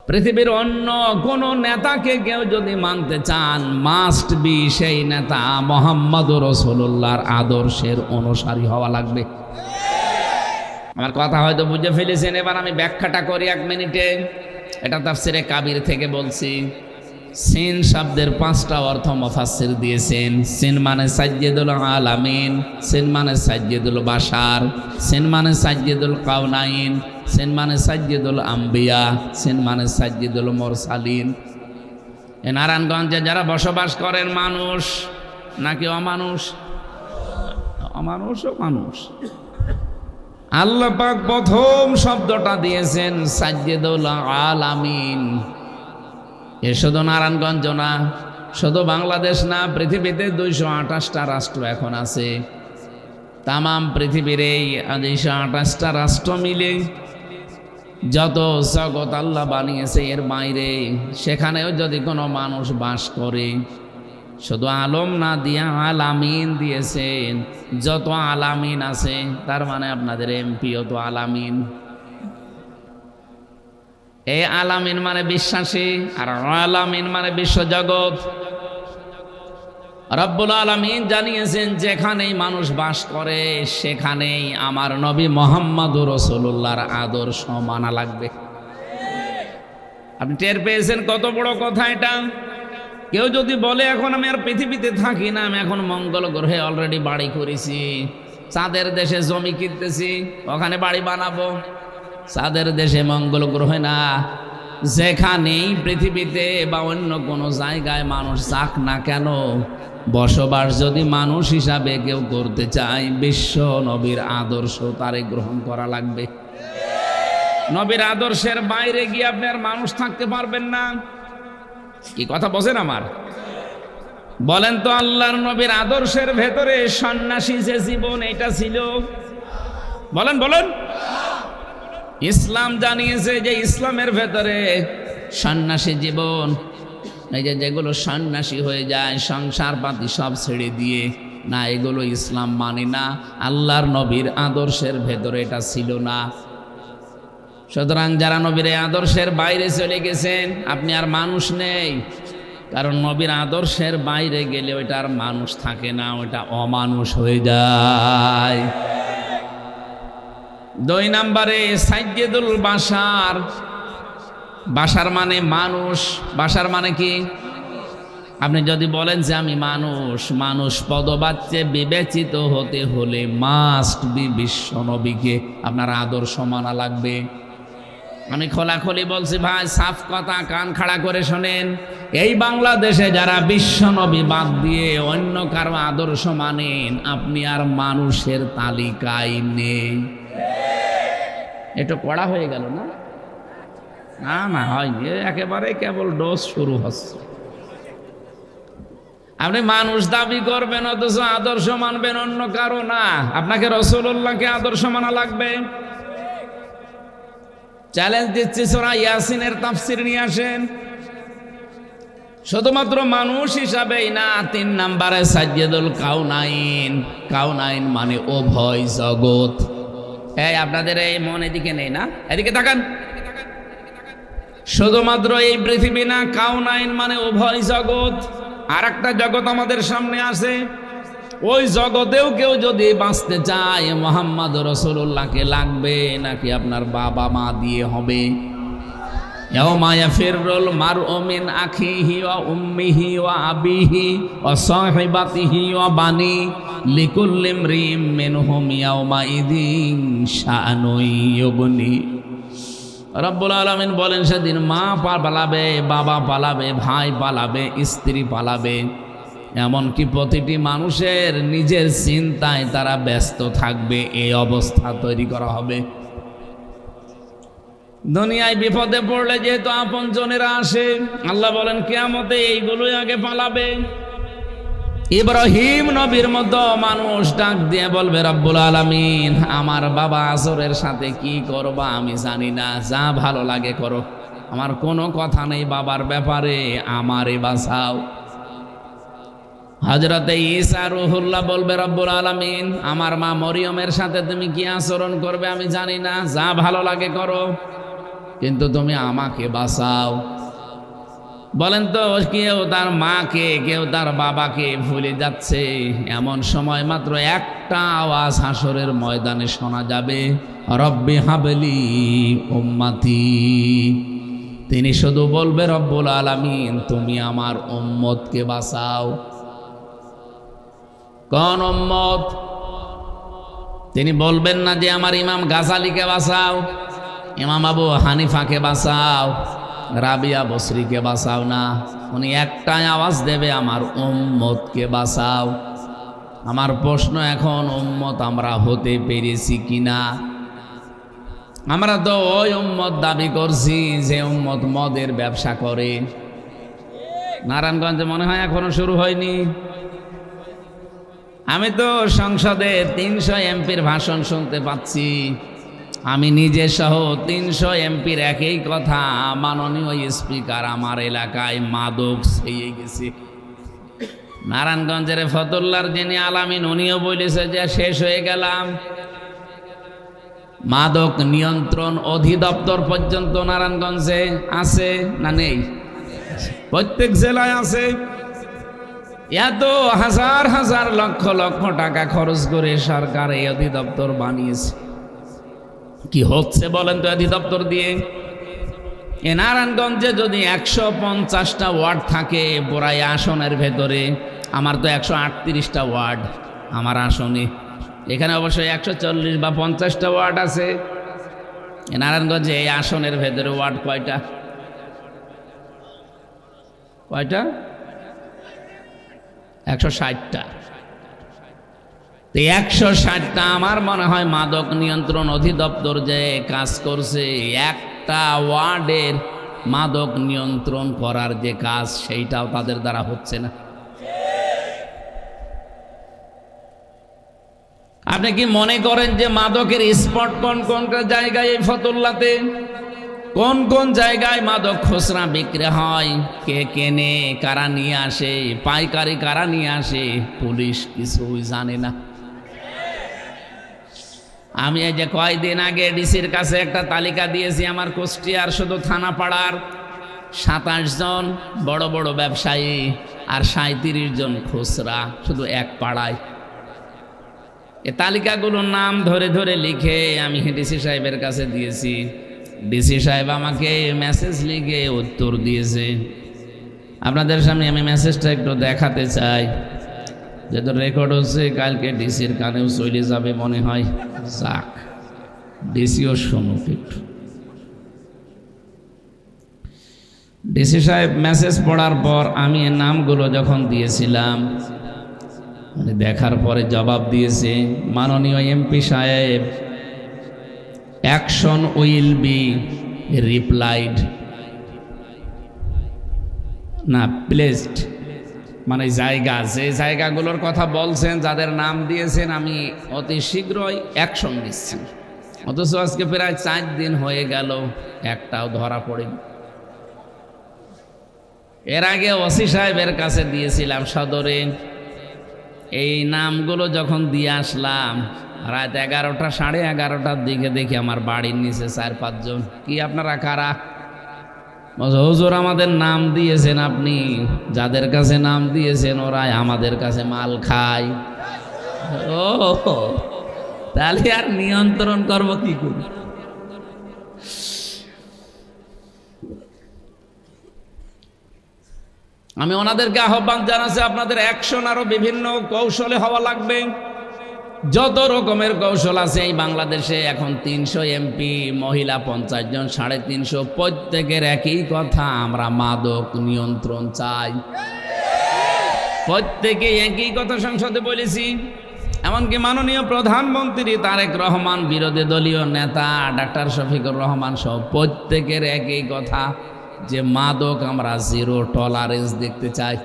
পৃথিবীর অন্য কোন নেতাকে কেউ যদি মানতে চান, মাস্ট বি সেই নেতা মুহাম্মদুর রাসূলুল্লাহর আদর্শের অনুসারী হওয়া লাগবে। আমার কথা হয়তো বুঝে ফেলেছেন, এবার আমি ব্যাখ্যাটা করি 1 মিনিটে। এটা তাফসিরে কাবির থেকে বলছি। সিন শব্দের 5টা অর্থ মুফাসসির দিয়েছেন। সিন মানে সাইয়্যিদুল আলামিন, সিন মানে সাইয়্যিদুল বাশার, সিন মানে সাইয়্যিদুল কাউনাইন, সিন মানে সাইয়্যিদুল আম্বিয়া, সিন মানে সাইয়্যিদুল মুরসালিন। এই নারায়ণগঞ্জে যারা বসবাস করেন, মানুষ নাকি অমানুষ? অমানুষও মানুষ। আল্লাহ পাক প্রথম শব্দটা দিয়েছেন সাইয়্যিদুল আলামিন। এ শুধু নারায়ণগঞ্জ না, শুধু বাংলাদেশ না, পৃথিবীতে 228টা রাষ্ট্র এখন আছে। তামাম পৃথিবীর এই 228টা রাষ্ট্র মিলে যত জগৎ আল্লাহ বানিয়েছে, এর বাইরে সেখানেও যদি কোনো মানুষ বাস করে, শুধু আলম না দিয়া আলামিন দিয়েছেন। যত আলামিন আছে, তার মানে আপনাদের এমপিও তো আলামিন। এই আলামিন মানে বিশ্বাসী, আর আলামিন মানে বিশ্বজগৎ। রব্বুল আলামিন জানিয়েছেন যেখানেই মানুষ বাস করে, সেখানেই আমার নবী মুহাম্মদুর রাসূলুল্লাহর আদর্শ মানা লাগবে। আপনি টের পেয়েছেন কত বড় কথা এটা? কেউ যদি বলে এখন আমি আর পৃথিবীতে থাকি না, আমি এখন মঙ্গল গ্রহে অলরেডি বাড়ি করেছি, চাঁদের দেশে জমি কিনতেছি, ওখানে বাড়ি বানাবো। চাঁদের দেশে, মঙ্গল গ্রহে না, যেখানেই পৃথিবীতে বা অন্য কোনো জায়গায় মানুষ যাক না কেন, বসবাস যদি মানুষ হিসাবে কেউ করতে চায়, বিশ্ব নবীর আদর্শ তারে গ্রহণ করা লাগবে। নবীর আদর্শের বাইরে গিয়ে আপনি আর মানুষ থাকতে পারবেন না। কি কথা বলেন আমার? বলেন তো, আল্লাহর নবীর আদর্শের ভেতরে সন্ন্যাসী যে জীবন, এটা ছিল? বলেন বলেন। ইসলাম জানিয়েছে যে ইসলামের ভেতরে সন্ন্যাসী জীবন, এই যে যেগুলো সন্ন্যাসী হয়ে যায় সংসার পাতি সব ছেড়ে দিয়ে, না, এগুলো ইসলাম মানে না। আল্লাহর নবীর আদর্শের ভেতরে এটা ছিল না। সুতরাং যারা নবীর আদর্শের বাইরে চলে গেছেন, আপনি আর মানুষ নেই। কারণ নবীর আদর্শের বাইরে গেলে ওইটা আর মানুষ থাকে না, ওইটা অমানুষ হয়ে যায়। 2 নম্বরে সাইয়্যিদুল বাশার। বাশার মানে মানুষ। বাশার মানে কি? আপনি যদি বলেন যে আমি মানুষ, মানুষ পদবাচ্যে বিবেচিত হতে হলে মাস্ট বি বিশ্ব নবীকে আপনার আদর্শ মানা লাগবে। আমি খোলাখুলি বলছি ভাই, সাফ কথা, কান খাড়া করে শোনেন। এই বাংলাদেশে যারা বিশ্ব নবী বাদ দিয়ে অন্য কারো আদর্শ মানেন, আপনি আর মানুষের তালিকায় নেই। একটু কড়া হয়ে গেল না? না না, হয়নি, একেবারে কেবল ডোজ শুরু হচ্ছে। আপনি মানুষ দাবি করবেন অথচ আদর্শ মানবেন অন্য কারো না। আপনাকে রাসূলুল্লাহকে আদর্শ মানা লাগবে। চ্যালেঞ্জ দিচ্ছি, সূরা ইয়াসিনের তাফসীর নিয়ে আসেন। শুধুমাত্র মানুষ হিসাবেই না, 3 নম্বরে সাইয়্যিদুল কাউনাইন। কাউনাইন মানে উভয় জগৎ। এই আপনাদের এই মন এদিকে নেই না, এদিকে তাকান। শুধুমাত্র এই পৃথিবী না, কাউনাইন মানে উভয় জগৎ। আর একটা জগৎ আমাদের সামনে আছে, ওই জগতেও কেউ যদি বাঁচতে চায়, মুহাম্মদ রাসূলুল্লাহকে লাগবে, নাকি আপনার বাবা মা দিয়ে হবে? ইয়াউমা ইয়াফিরুল মারউ মিন আখিহি ওয়া উম্মিহি ওয়া আবিহি ওয়া সাহিবাতিহি ওয়া বানি লিকুল্লি ইমরিইম মিনহুম ইয়াউমা ইযিন শাআনুন ইউগনি। রব্বুল আলামিন বলেন, সেদিন মা পালাবে, বাবা পালাবে, ভাই পালাবে, স্ত্রী পালাবে, এমনকি প্রতিটি মানুষের নিজের চিন্তায় তারা ব্যস্ত থাকবে। এই অবস্থা তৈরি করা হবে। দুনিয়ায় বিপদে পড়লে যেহেতু আপন জনেরা আসে, আল্লাহ বলেন কিয়ামতে এইগুলোই আগে পালাবে। ইব্রাহিম নবীর মতো মানুষ ডাক দিয়ে বলবে, রব্বুল আলামিন, আমার বাবা আসরের সাথে কি করবা আমি জানি না, যা ভালো লাগে করো, আমার কোনো কথা নেই বাবার ব্যাপারে, আমারে বাঁচাও। হযরতে ঈসা রূহুল্লাহ বলবে, রব্বুল আলামিন, আমার মা মরিয়মের সাথে তুমি কি আচরণ করবে আমি জানি না, যা ভালো লাগে করো। কিন্তু তুমি আমাকে বাঁচাও। বলেন তো, কেউ তার মাকে, কেউ তার বাবাকে ভুলে যাচ্ছে, এমন সময় মাত্র একটা আওয়াজ হাসরের ময়দানে শোনা যাবে, রব্বি হাবলি উম্মতি। তিনি শুধু বলবে, রব্বুল আলামিন তুমি আমার উম্মতকে বাঁচাও। কোন উম্মত? তিনি বলবেন না যে আমার ইমাম গাজালিকে বাঁচাও, ইমাম আবু হানিফাকে বাঁচাও, রাবিয়া বসরিকে বাঁচাও না। উনি একটাই আওয়াজ দেবে, আমার উম্মতকে বাঁচাও। আমার প্রশ্ন এখন, উম্মত আমরা হতে পেরেছি কিনা? আমরা তো ওই উম্মত দাবি করছি যে উম্মত মদের ব্যবসা করে। নারায়ণগঞ্জে মনে হয় এখনো শুরু হয়নি। আমি তো সংসদে 300 এমপির ভাষণ শুনতে পাচ্ছি। আমি নিজে সহ 300 এমপির একই কথা, মাননীয় স্পিকার আমার এলাকায় মাদক ছেয়ে গেছে। নারায়ণগঞ্জের ফতুল্লার যিনি আলামিন, উনিও বলেছে যে শেষ হয়ে গেলাম। মাদক নিয়ন্ত্রণ অধিদপ্তর পর্যন্ত নারায়ণগঞ্জে আছে না নেই? প্রত্যেক জেলায় আছে। এত হাজার হাজার লক্ষ লক্ষ টাকা খরচ করে সরকার এই অধিদপ্তর বানিয়েছে। কি হচ্ছে বলেন তো অধিদপ্তর দিয়ে? এ নারায়ণগঞ্জে যদি 150টা ওয়ার্ড থাকে পুরাই আসনের ভেতরে, আমার তো 138টা ওয়ার্ড আমার আসনে। এখানে অবশ্যই 140 বা 50টা ওয়ার্ড আছে। এ নারায়ণগঞ্জে এই আসনের ভেতরে ওয়ার্ড কয়টা? কয়টা? 160টা। 160টা। আমার মনে হয় মাদক নিয়ন্ত্রণ অধিদপ্তর যে কাজ করছে, একটা ওয়ার্ডের মাদক নিয়ন্ত্রণ করার যে কাজ, সেইটাও তাদের দ্বারা হচ্ছে না। আপনি কি মনে করেন যে মাদকের স্পট কোন কোন জায়গায় এই ফতুল্লাতে? কোন কোন জায়গায় মাদক খুচরা বিক্রি হয়, কে কেনে, কারা নিয়ে আসে, পাইকারি কারা নিয়ে আসে, পুলিশ কিছুই জানে না। আমি এই যে কয়দিন আগে ডিসির কাছে একটা তালিকা দিয়েছি আমার কুষ্টিয়ার শুধু থানাপাড়ার 27 জন বড় বড় ব্যবসায়ী আর 37 জন খুচরা, শুধু এক পাড়ায়। এ তালিকাগুলোর নাম ধরে ধরে লিখে আমি ডিসি সাহেবের কাছে দিয়েছি। ডিসি সাহেব আমাকে মেসেজ লিখে উত্তর দিয়েছে। আপনাদের সামনে আমি মেসেজটা একটু দেখাতে চাই, যেহেতু রেকর্ড হচ্ছে, কালকে ডিসির কানেও চলে যাবে মনে হয়। যাক, ডিসিও শুনুক একটু। ডিসি সাহেব মেসেজ পড়ার পর আমি এর নামগুলো যখন দিয়েছিলাম, দেখার পরে জবাব দিয়েছে, মাননীয় এমপি সাহেব, অ্যাকশন উইল বি রিপ্লাইড, না প্লেসড, মানে জায়গা, যে জায়গাগুলোর কথা বলছেন, যাদের নাম দিয়েছেন, আমি অতি শীঘ্রই অ্যাকশন দিচ্ছি। অথচ আজকে প্রায় 4 দিন হয়ে গেল, একটাও ধরা পড়েনি। এর আগে ওসি সাহেবের কাছে দিয়েছিলাম সদরে। এই নামগুলো যখন দিয়ে আসলাম, রাত 11টা 11:30টার দিকে দেখি আমার বাড়ির নিচে 4-5 জন। কি আপনারা কারা? হুজুর আমাদের নাম দিয়েছেন আপনি, যাদের কাছে নাম দিয়েছেন ওরাই আমাদের কাছে মাল খায়। ও, তাহলে আর নিয়ন্ত্রণ করব কি করে? আমি ওনাদেরকে আহ্বান জানাচ্ছি, আপনাদের অ্যাকশন আরো বিভিন্ন কৌশলে হওয়া লাগবে। যত রকমের কৌশল আছে এই বাংলাদেশে এখন 300 এমপি, মহিলা 50 জন, 350, প্রত্যেকের একই কথা, আমরা মাদক নিয়ন্ত্রণ চাই। প্রত্যেকে একই কথা সংসদে বলেছি। এমনকি মাননীয় প্রধানমন্ত্রী তারেক রহমান, বিরোধী দলীয় নেতা ডাক্তার শফিকুর রহমান সহ প্রত্যেকের একই কথা যে মাদক আমরা 0 টলারেন্স দেখতে চাই।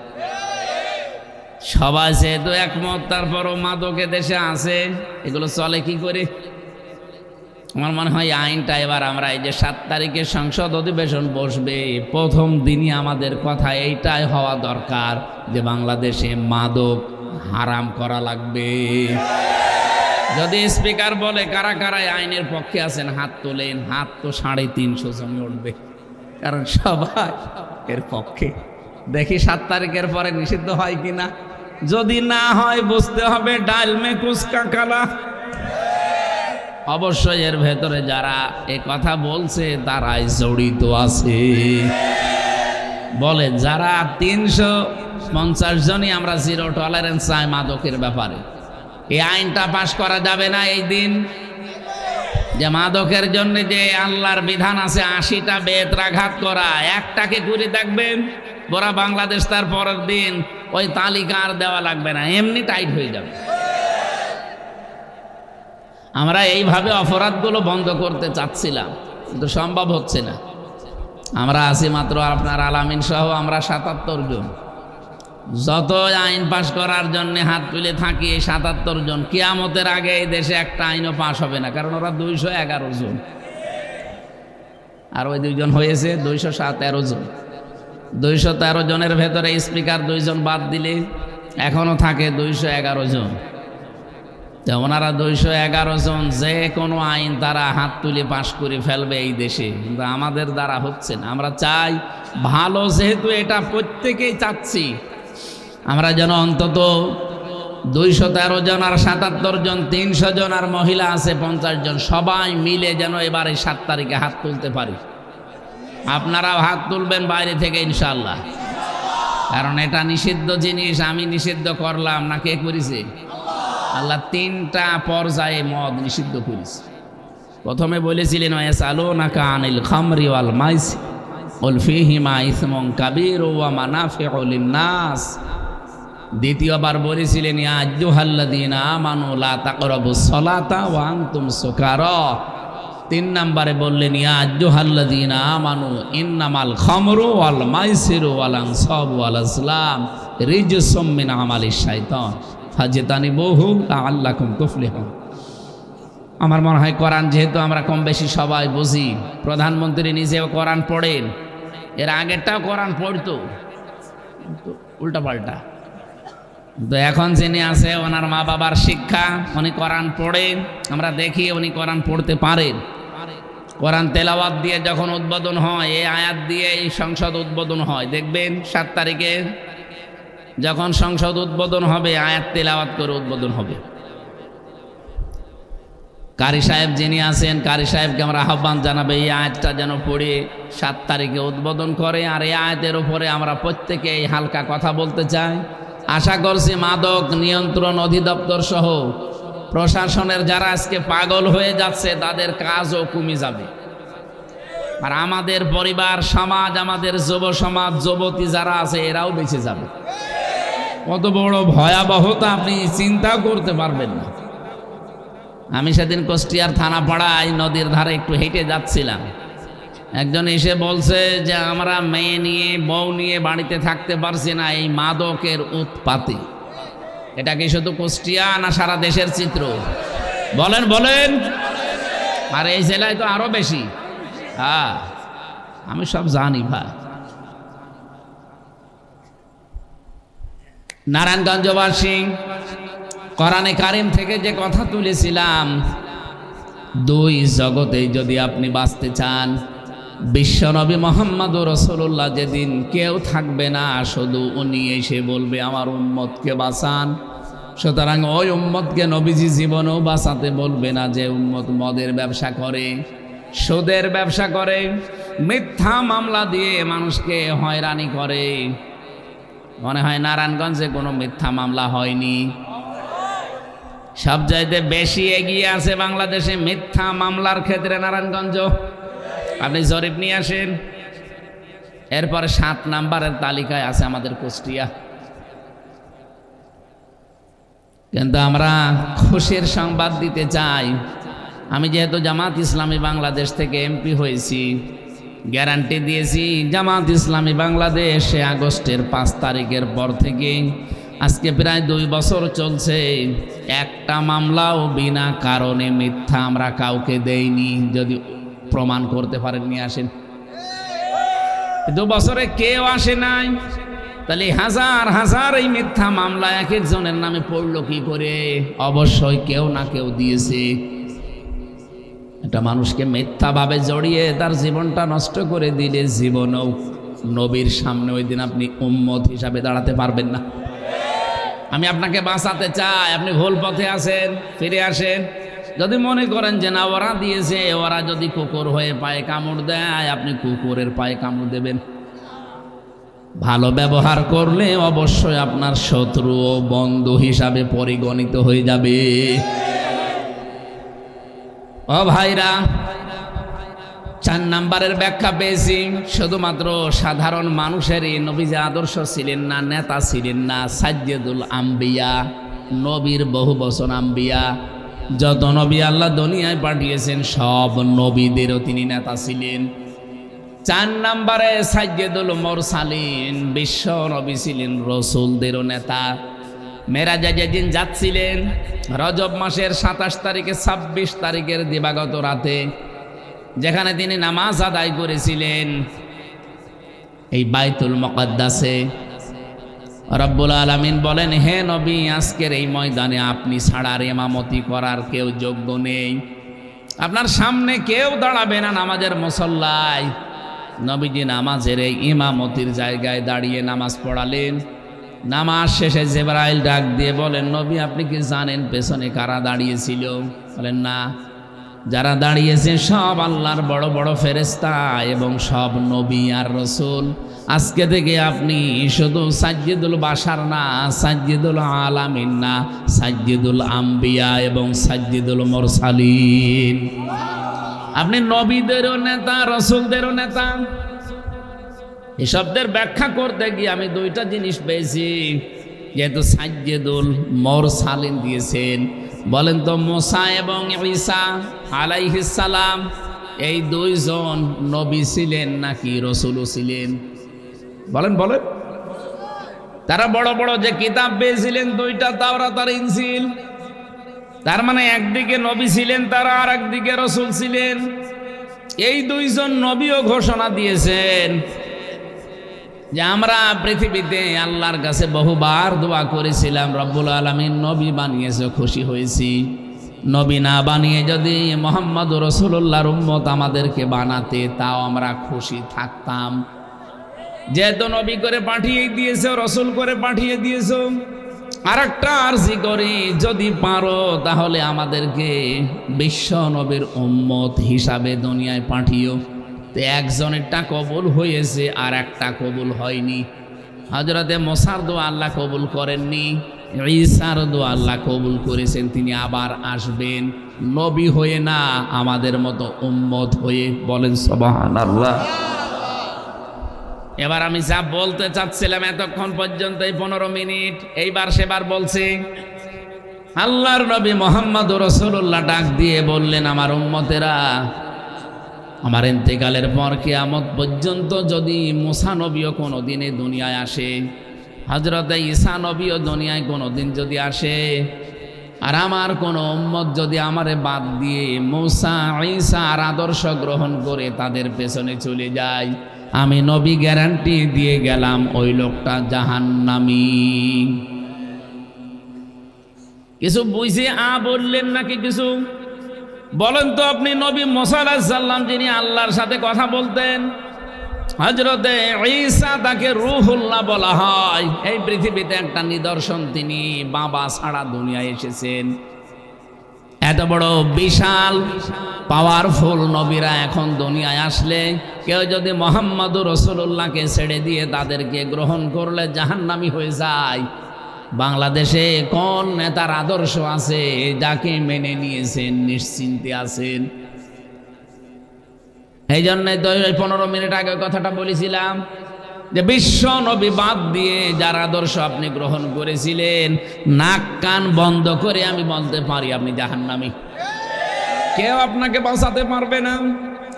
সবাই যেহেতু একমত, তারপরও মাদকে দেশে আছে, এগুলো চলে কি করে? আমার মনে হয় আইনটা এবার আমরা এই যে 7 তারিখে সংসদ অধিবেশন বসবে, প্রথম দিনই আমাদের কথা এইটাই হওয়া দরকার যে বাংলাদেশে মাদক হারাম করা লাগবে। যদি স্পিকার বলে কারা কারা আইনের পক্ষে আছেন হাত তোলেন, হাত তো 350 জন উঠবে, কারণ সবাই এর পক্ষে। দেখি 7 তারিখের পরে নিষিদ্ধ হয় কিনা। যদি না হয় বুঝতে হবে ডাল মে কুসকা কালা। অবশ্যই এর ভেতরে যারা এ কথা বলছে তারাই জড়িত আছে। বলে যারা 350 জনই আমরা জিরো টলারেন্স চাই মাদকের ব্যাপারে। এই আইনটা পাশ করা যাবে না এই দিন, যে মাদকের জন্য যে আল্লাহর বিধান আছে 80টা বেত্রাঘাত করা, একটাকে ঘুরে দেখবেন পুরা বাংলাদেশ তার পরের দিন ওই তালিকা আর দেওয়া লাগবে না, এমনি টাইট হয়ে যাবে। আমরা এইভাবে অপরাধগুলো বন্ধ করতে চাচ্ছিলাম, কিন্তু সম্ভব হচ্ছে না। আমরা আছি মাত্র আপনার আলামিন সহ আমরা 77 জন। যত আইন পাশ করার জন্য হাত তুলে থাকি এই 77 জন, কিয়ামতের আগে এই দেশে একটা আইনও পাশ হবে না, কারণ ওরা 211 জন। আর ওই 2 জন হয়েছে 213 জন। 213 জনের ভেতরে স্পিকার 2 জন বাদ দিলে এখনো থাকে 211 জন। ওনারা 211 জন যে কোনো আইন তারা হাত তুলে পাশ করে ফেলবে এই দেশে, কিন্তু আমাদের দ্বারা হচ্ছে না। আমরা চাই ভালো, যেহেতু এটা প্রত্যেকেই চাচ্ছি, আমরা যেন অন্তত 213 জন আর 77 জন 300 জন আর মহিলা আছে 50 জন, সবাই মিলে যেন এবারে 7 তারিখে হাত তুলতে পারি। আপনারাও হাত তুলবেন বাইরে থেকে ইনশাআল্লাহ, কারণ এটা নিষিদ্ধ জিনিস। আমি নিষিদ্ধ করলাম না, কে করেছে? আল্লাহ 3টা পর্যায়ে মদ নিষিদ্ধ করেছে। প্রথমে বলেছিলেন ওয়াসালুনাকা আনিল খামরি ওয়াল মাইসির কুল ফীহিমা ইসমুন কাবীর ওয়া মানাফিউ লিন-নাস। দ্বিতীয়বার বলেছিলেন ইয়া আইয়ুহাল্লাযীনা আমানু লা তাকরাবুস সালাতা ওয়া আনতুম সুকারা। 3 নম্বরে বললেন ইয়া আইয়ুহাল্লাযীনা আমানু ইন্নামাল খামরু ওয়াল মাইসিরু ওয়াল আনসাবু ওয়াল আজলাম রিজসুম মিন আমালিশ শাইতান ফাজতানিবুহু লাআল্লাকুম তুফলিহুন। আমার মনে হয় কোরআন যেহেতু আমরা কম বেশি সবাই বুঝি, প্রধানমন্ত্রী নিজেও কোরআন পড়েন, এর আগেরটাও কোরআন পড়তো উল্টা পাল্টা। তো এখন যিনি আছে ওনার মা বাবার শিক্ষা, উনি কোরআন পড়েন, আমরা দেখি উনি কোরআন পড়তে পারেন। কোরআন তেলাওয়াত দিয়ে যখন উদ্বোধন হয়, এই আয়াত দিয়ে এই সংসদ উদ্বোধন হয়, দেখবেন 7 তারিখে যখন সংসদ উদ্বোধন হবে আয়াত তেলাওয়াত করে উদ্বোধন হবে। কারি সাহেব যিনি আছেন, কারি সাহেবকে আমরা আহ্বান জানাবে এই আয়াতটা যেন পড়ে 7 তারিখে উদ্বোধন করে। আর এই আয়াতের উপরে আমরা প্রত্যেকে এই হালকা কথা বলতে চাই। আশা করছি মাদক নিয়ন্ত্রণ অধিদপ্তর সহ প্রশাসনের যারা আজকে পাগল হয়ে যাচ্ছে তাদের কাজও কমে যাবে। আর আমাদের পরিবার সমাজ, আমাদের যুব সমাজ, যুবতী যারা আছে এরাও বেঁচে যাবে। কত বড় ভয়াবহতা আপনি চিন্তা করতে পারবেন না। আমি সেদিন কুষ্টিয়ার থানাপাড়ায় নদীর ধারে একটু হেঁটে যাচ্ছিলাম, একজন এসে বলছে যে আমরা মেয়ে নিয়ে বউ নিয়ে বাড়িতে থাকতে পারছি না এই মাদকের উৎপাতে। এটা কি শুধু কুষ্টিয়া না সারা দেশের চিত্র? বলেন বলেন। আর এই জেলায় তো আরো বেশি। হ্যাঁ, আমি সব জানি ভাই। নারায়ণগঞ্জবাসী কোরআনে কারিম থেকে যে কথা তুলেছিলাম, 2 জগতে যদি আপনি বাঁচতে চান, বিশ্বনবী মুহাম্মদুর রাসূলুল্লাহ যেদিন কেউ থাকবে না, শুধু উনি এসে বলবে আমার উম্মতকে বাঁচান। সুতরাং ওই উম্মতকে নবীজি জীবনেও বাঁচাতে বলবে না যে উম্মত মদের ব্যবসা করে, সুদের ব্যবসা করে, মিথ্যা মামলা দিয়ে মানুষকে হয়রানি করে। মনে হয় নারায়ণগঞ্জে কোনো মিথ্যা মামলা হয়নি। সবচাইতে বেশি এগিয়ে আছে বাংলাদেশে মিথ্যা মামলার ক্ষেত্রে নারায়ণগঞ্জ। আপনি জরিপ নিয়ে আসেন। এরপরে 7 নম্বরের তালিকায় আছে আমাদের কুষ্টিয়া। কিন্তু আমরা খুশির সংবাদ দিতে চাই, আমি যেহেতু জামাত ইসলামী বাংলাদেশ থেকে এমপি হয়েছি, গ্যারান্টি দিয়েছি জামাত ইসলামী বাংলাদেশে আগস্টের 5 তারিখের পর থেকে আজকে প্রায় 2 বছর চলছে, একটা মামলাও বিনা কারণে মিথ্যা আমরা কাউকে দেইনি। যদি প্রমাণ করতে পারেন নিয়ে আসেন। 2 বছরে কেউ আসে নাই। তাহলে হাজার হাজার এই মিথ্যা মামলা এক একজনের নামে পড়লো কি করে? অবশ্যই কেউ না কেউ দিয়েছে। একটা মানুষকে মিথ্যাভাবে জড়িয়ে তার জীবনটা নষ্ট করে দিলে জীবনেও নবীর সামনে ওই দিন আপনি উম্মত হিসাবে দাঁড়াতে পারবেন না। আমি আপনাকে বাঁচাতে চাই, আপনি ভুল পথে আছেন, ফিরে আসেন। যদি মনে করেন যে না ওরা দিয়েছে, ওরা যদি কুকুর হয়ে পায়ে কামড় দেয়, আপনি কুকুরের পায়ে কামড় দেবেন। ভালো ব্যবহার করলে অবশ্যই আপনার শত্রু ও বন্ধু হিসাবে পরিগণিত হয়ে যাবে। ও ভাইরা, 4 নাম্বারের ব্যাখ্যা পেয়েছি। শুধুমাত্র সাধারণ মানুষেরই নবী যে আদর্শ ছিলেন না, নেতা ছিলেন না, সাজ্জেদুল আম্বিয়া, নবীর বহু বচন আম্বিয়া, যত নবী আল্লাহ দুনিয়ায় পাঠিয়েছেন সব নবীদেরও তিনি নেতা ছিলেন। 4 নাম্বারে সাজ্জেদুল মুরসালিন, বিশ্ব নবী ছিলেন রসুলদেরও নেতা। মেরাজে যেদিন যাচ্ছিলেন রজব মাসের 27 তারিখে 26 তারিখের দিবাগত রাতে, যেখানে তিনি নামাজ আদায় করেছিলেন এই বাইতুল মুকাদ্দাসে, রব্বুল আলামিন বলেন, হে নবী, আজকের এই ময়দানে আপনি ছাড়া আর ইমামতি করার কেউ যোগ্য নেই, আপনার সামনে কেউ দাঁড়াবে না নামাজের মুসল্লায়। নবীজি নামাজের এই ইমামতির জায়গায় দাঁড়িয়ে নামাজ পড়ালেন। নামাজ শেষে জিবরাইল ডাক দিয়ে বলেন, নবী আপনি কি জানেন পেছনে কারা দাঁড়িয়েছিল? বলেন না। যারা দাঁড়িয়েছে সব আল্লাহর বড় বড় ফেরেশতা এবং সব নবী আর রসুল। আজকে থেকে আপনি শুধু সাজ্জিদুল বাশার না, সাজ্জিদুল আলামিন না, সাজ্জিদুল আম্বিয়া এবং সাজ্জিদুল মুরসালিন। আপনি নবীদেরও নেতা, রসুলদেরও নেতা। এই শব্দের ব্যাখ্যা করতে গিয়ে আমি 2টা জিনিস পেয়েছি। যেহেতু সাজ্জেদুল মুরসালিন দিয়েছেন, বলেন তো মুসা এবং ঈসা আলাইহিস সালাম এই 2 জন নবী ছিলেন নাকি রসুলও ছিলেন? বলেন বলেন। তারা বড় বড় যে কিতাব পেয়েছিলেন 2টা, তাওরাত আর ইনজিল, তার মানে একদিকে নবী ছিলেন তারা, আর একদিকে রসুল ছিলেন। এই 2 জন নবীও ঘোষণা দিয়েছেন যে আমরা পৃথিবীতে আল্লাহর কাছে বহুবার দোয়া করেছিলাম, রব্বুল আলামিন নবী বানিয়েছে, খুশি হয়েছি। নবী না বানিয়ে যদি মুহাম্মদ রাসূলুল্লাহর উম্মত আমাদেরকে বানাতে, তাও আমরা খুশি থাকতাম। যেহেতু নবী করে পাঠিয়ে দিয়েছে, রসুল করে পাঠিয়ে দিয়েছো, আর একটা আরজি করি, যদি পারো তাহলে আমাদেরকে বিশ্ব নবীর উম্মত হিসাবে দুনিয়ায় পাঠিও। তো একজনেরটা কবুল হয়েছে আর একটা কবুল হয়নি। হযরতে মুসার দোয়া আল্লাহ কবুল করেননি, ঈসার দোয়া আল্লাহ কবুল করেছেন। তিনি আবার আসবেন নবী হয়ে না, আমাদের মতো উম্মত হয়ে। বলেন সুবহানাল্লাহ। এবার আমি যা বলতে চাচ্ছিলাম এতক্ষণ পর্যন্ত, এই 15 মিনিট, এইবার সেবার বলছি। আল্লাহর নবী মুহাম্মদ রাসূলুল্লাহ ডাক দিয়ে বললেন, আমার উম্মতেরা, আমার ইন্তেকালের পর কিয়ামত পর্যন্ত যদি মুসা নবীও কোনো দিনে দুনিয়ায় আসে, হযরতে ঈসা নবীও দুনিয়ায় কোনো দিন যদি আসে, আর আমার কোনো উম্মত যদি আমারে বাদ দিয়ে মুসা ঈসার আদর্শ গ্রহণ করে তাদের পেছনে চলে যায়, আমি নবী গ্যারান্টি দিয়ে গেলাম ওই লোকটা জাহান্নামী। কিছু বুঝে বললেন নাকি কিছু? বলেন তো আপনি, নবী মুসা আলাইহিস সালাম যিনি আল্লাহর সাথে কথা বলতেন, হযরতে ঈসা তাকে রূহুল্লাহ বলা হয়। এই পৃথিবীতে একটা নিদর্শন, তিনি বাবা ছাড়া দুনিয়ায় এসেছেন। এত বড় বিশাল পাওয়ারফুল নবীরা এখন দুনিয়ায় আসলে কেউ যদি মুহাম্মদুর রাসূলুল্লাহকে ছেড়ে দিয়ে তাদেরকে গ্রহণ করলে জাহান্নামী হয়ে যায়। বাংলাদেশে কোন নেতার আদর্শ আছে যাকে মেনে নিয়েছেন নিশ্চিন্তে আছেন? এই জন্যই তো 15 মিনিট আগে কথাটা বলেছিলাম যে বিশ্ব নবী বাদ দিয়ে যার আদর্শ আপনি গ্রহণ করেছিলেন, নাক কান বন্ধ করে আমি বলতে পারি আপনি জাহান্নামী। কেউ আপনাকে বাঁচাতে পারবে না।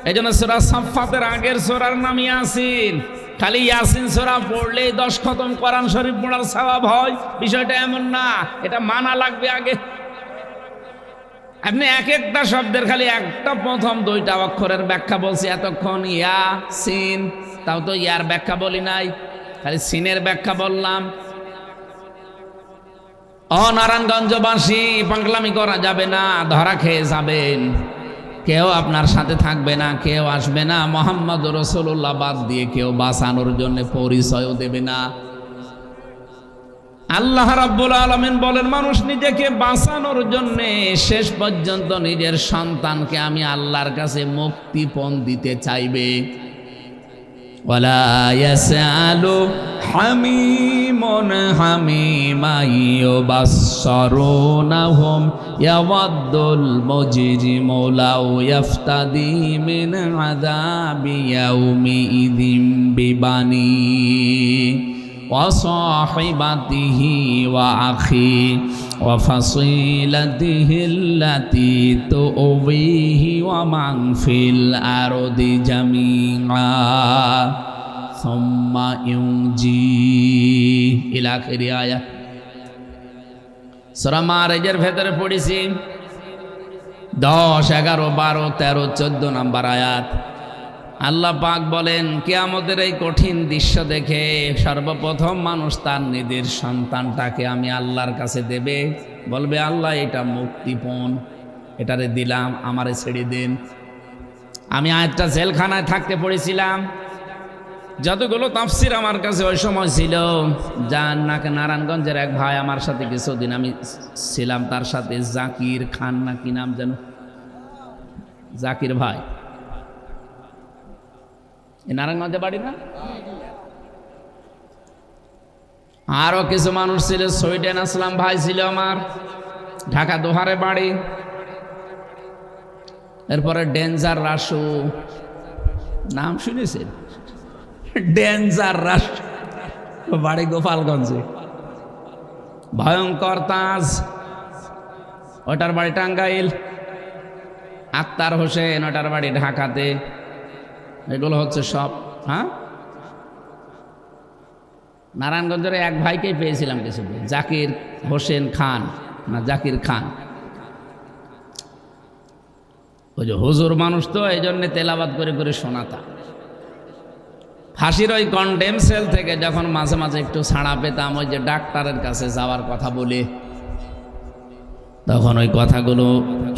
এই জন্য সূরা সাফফাতের আগের সূরার নাম ইয়াসিন। খালি ইয়াসিন সূরা পড়লেই 10 খতম কোরআন শরীফ পড়ার সওয়াব হয়, বিষয়টা এমন না। এটা মানা লাগবে আগে। আপনি এক একটা শব্দের খালি একটা প্রথম 2টা অক্ষরের ব্যাখ্যা বলছি এতক্ষণ, ইয়াসিন, তাও তো ইয়ার ব্যাখ্যা বলি নাই। খালি সিনের ব্যাখ্যা বললাম। ও নারায়ণগঞ্জবাসী, পাগলামি করা যাবে না, ধরা খেয়ে যাবেন। কেউ আপনার সাথে থাকবে না, কেউ আসবে না, মুহাম্মদ রাসূলুল্লাহ বাদ দিয়ে কেউ বাঁচানোর জন্য পরিচয়ও দেবে না। আল্লাহ রাব্বুল আলামিন বলেন, মানুষ নিজেকে বাঁচানোর জন্য শেষ পর্যন্ত নিজের সন্তানকে আমি আল্লাহর কাছে মুক্তিপণ দিতে চাইবে। ওয়ালা ইয়াসআলু হামিমুন হামিমা ইউবাসসিরুনাহুম ইয়াওয়াদ্দুল মুজরিমু লাউ ইয়াফতাদি মিন আযাবি ইয়াউমিইযিম বিবানি ওয়া সাহিবাতিহি ওয়া আখি ওয়া ফাসিলাতিহি আল্লাতী তুবিহি ওয়া মান ফিল আরদি জামিআ সুম্মা ইউনজি ইলা আখিরি আয়াত। সূরা মাআরিজের ভেতরে পড়েছি 10, 11, 12, 13, 14 নম্বর আয়াত। আল্লাহ পাক বলেন, কিয়ামতের এই কঠিন দৃশ্য দেখে সর্বপ্রথম মানুষ তার নিজের সন্তানটাকে আমি আল্লাহর কাছে দেবে, বলবে আল্লাহ এটা মুক্তিপণ, এটারে দিলাম, আমারে ছেড়ে দেন। আমি আয়াতটা জেলখানায় থাকতে পড়েছিলাম। যতগুলো তাফসির আমার কাছে ওই সময় ছিল, যার নাকি নারায়ণগঞ্জের এক ভাই আমার সাথে কিছুদিন আমি ছিলাম, তার সাথে জাকির খান না কি নাম যেন, জাকির ভাই, নারায়ণগঞ্জে বাড়ি না? আরো কিছু মানুষ ছিল, সুইডেন আসলাম ভাই ছিল আমার, ঢাকা দোহারে বাড়ি। এরপরে ডেঞ্জার রাসু, নাম শুনেছেন? ডেঞ্জার রাসু বাড়ি গোপালগঞ্জে। ভয়ঙ্কর তাজ, ওটার বাড়ি টাঙ্গাইল। আক্তার হোসেন, ওটার বাড়ি ঢাকাতে। এগুলো হচ্ছে সব। হ্যাঁ, নারায়ণগঞ্জের এক ভাইকেই পেয়েছিলাম কিছুদিন, জাকির হোসেন খান না জাকির খান। ওই যে হুজুর মানুষ তো, এই জন্যে তেলাবাদ করে করে শোনাতা। ফাঁসির ওই কন্ডেম সেল থেকে যখন মাঝে মাঝে একটু ছাড়া পেতাম, ওই যে ডাক্তারের কাছে যাওয়ার কথা বলে, তখন ওই কথাগুলো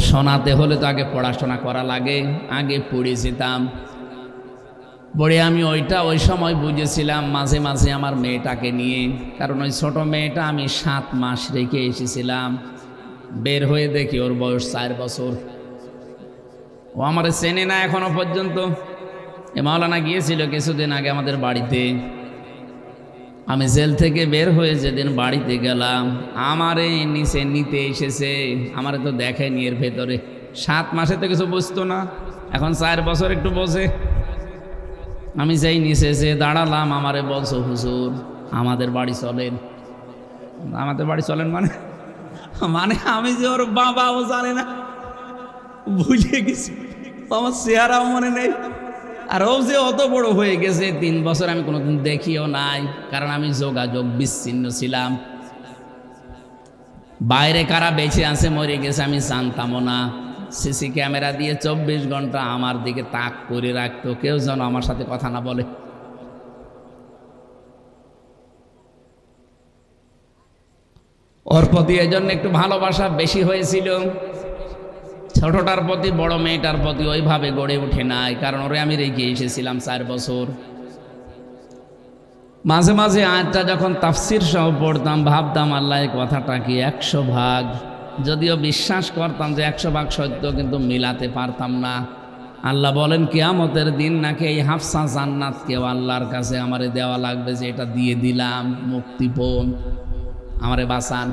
শোনাতে হলে তো আগে পড়াশোনা করা লাগে। আগে পড়ে যেতাম, পড়ে আমি ওই সময় বুঝেছিলাম মাঝে মাঝে আমার মেয়েটাকে নিয়ে, কারণ ওই ছোট মেয়েটা আমি 7 মাস রেখে এসেছিলাম। বের হয়ে দেখি ওর বয়স 4 বছর। ও আমার চেনে না এখনো পর্যন্ত। এ মাওলানা গিয়েছিল কিছুদিন আগে আমাদের বাড়িতে। আমি জেল থেকে বের হয়ে যেদিন বাড়িতে গেলাম, আমারে নিচে নিতে এসেছে। আমারে তো দেখেনি এর ভেতরে। 7 মাসে তো কিছু বুঝতো না, এখন 4 বছর একটু বোঝে। আমি যেই নিচে যে দাঁড়ালাম, আমারে বলছো হুজুর আমাদের বাড়ি চলেন। আমাদের বাড়ি চলেন মানে মানে আমি যে ওর বাবাও জানে না, ভুলে গেছি, আমার চেহারাও মনে নেই। আর ও যে অত বড় হয়ে গেছে, 3 বছর আমি কোনোদিন দেখিও নাই, কারণ আমি যোগাযোগ বিচ্ছিন্ন ছিলাম। বাইরে কারা বেঁচে আছে মরে গেছে আমি জানতামও না। সিসি ক্যামেরা দিয়ে 24 ঘন্টা আমার দিকে তাক করে রাখতো, কেউ যেন আমার সাথে কথা না বলে। ওর প্রতি এই জন্য একটু ভালোবাসা বেশি হয়েছিল। ছোটটার প্রতি, বড় মেয়েটার প্রতি ওইভাবে গড়ে ওঠে নাই, কারণ ওরে আমি রেখে এসেছিলাম 4 বছর। মাঝে মাঝে আয়াতটা যখন তাফসির সহ পড়তাম, ভাবতাম আল্লাহ এই কথাটা কি 100 ভাগ, যদিও বিশ্বাস করতাম যে 100 ভাগ সত্য, কিন্তু মিলাতে পারতাম না। আল্লাহ বলেন কিয়ামতের দিন নাকি এই হাফসা জান্নাতকেও আল্লাহর কাছে আমারে দেওয়া লাগবে, যে এটা দিয়ে দিলাম মুক্তিপণ, আমারে বাঁচান।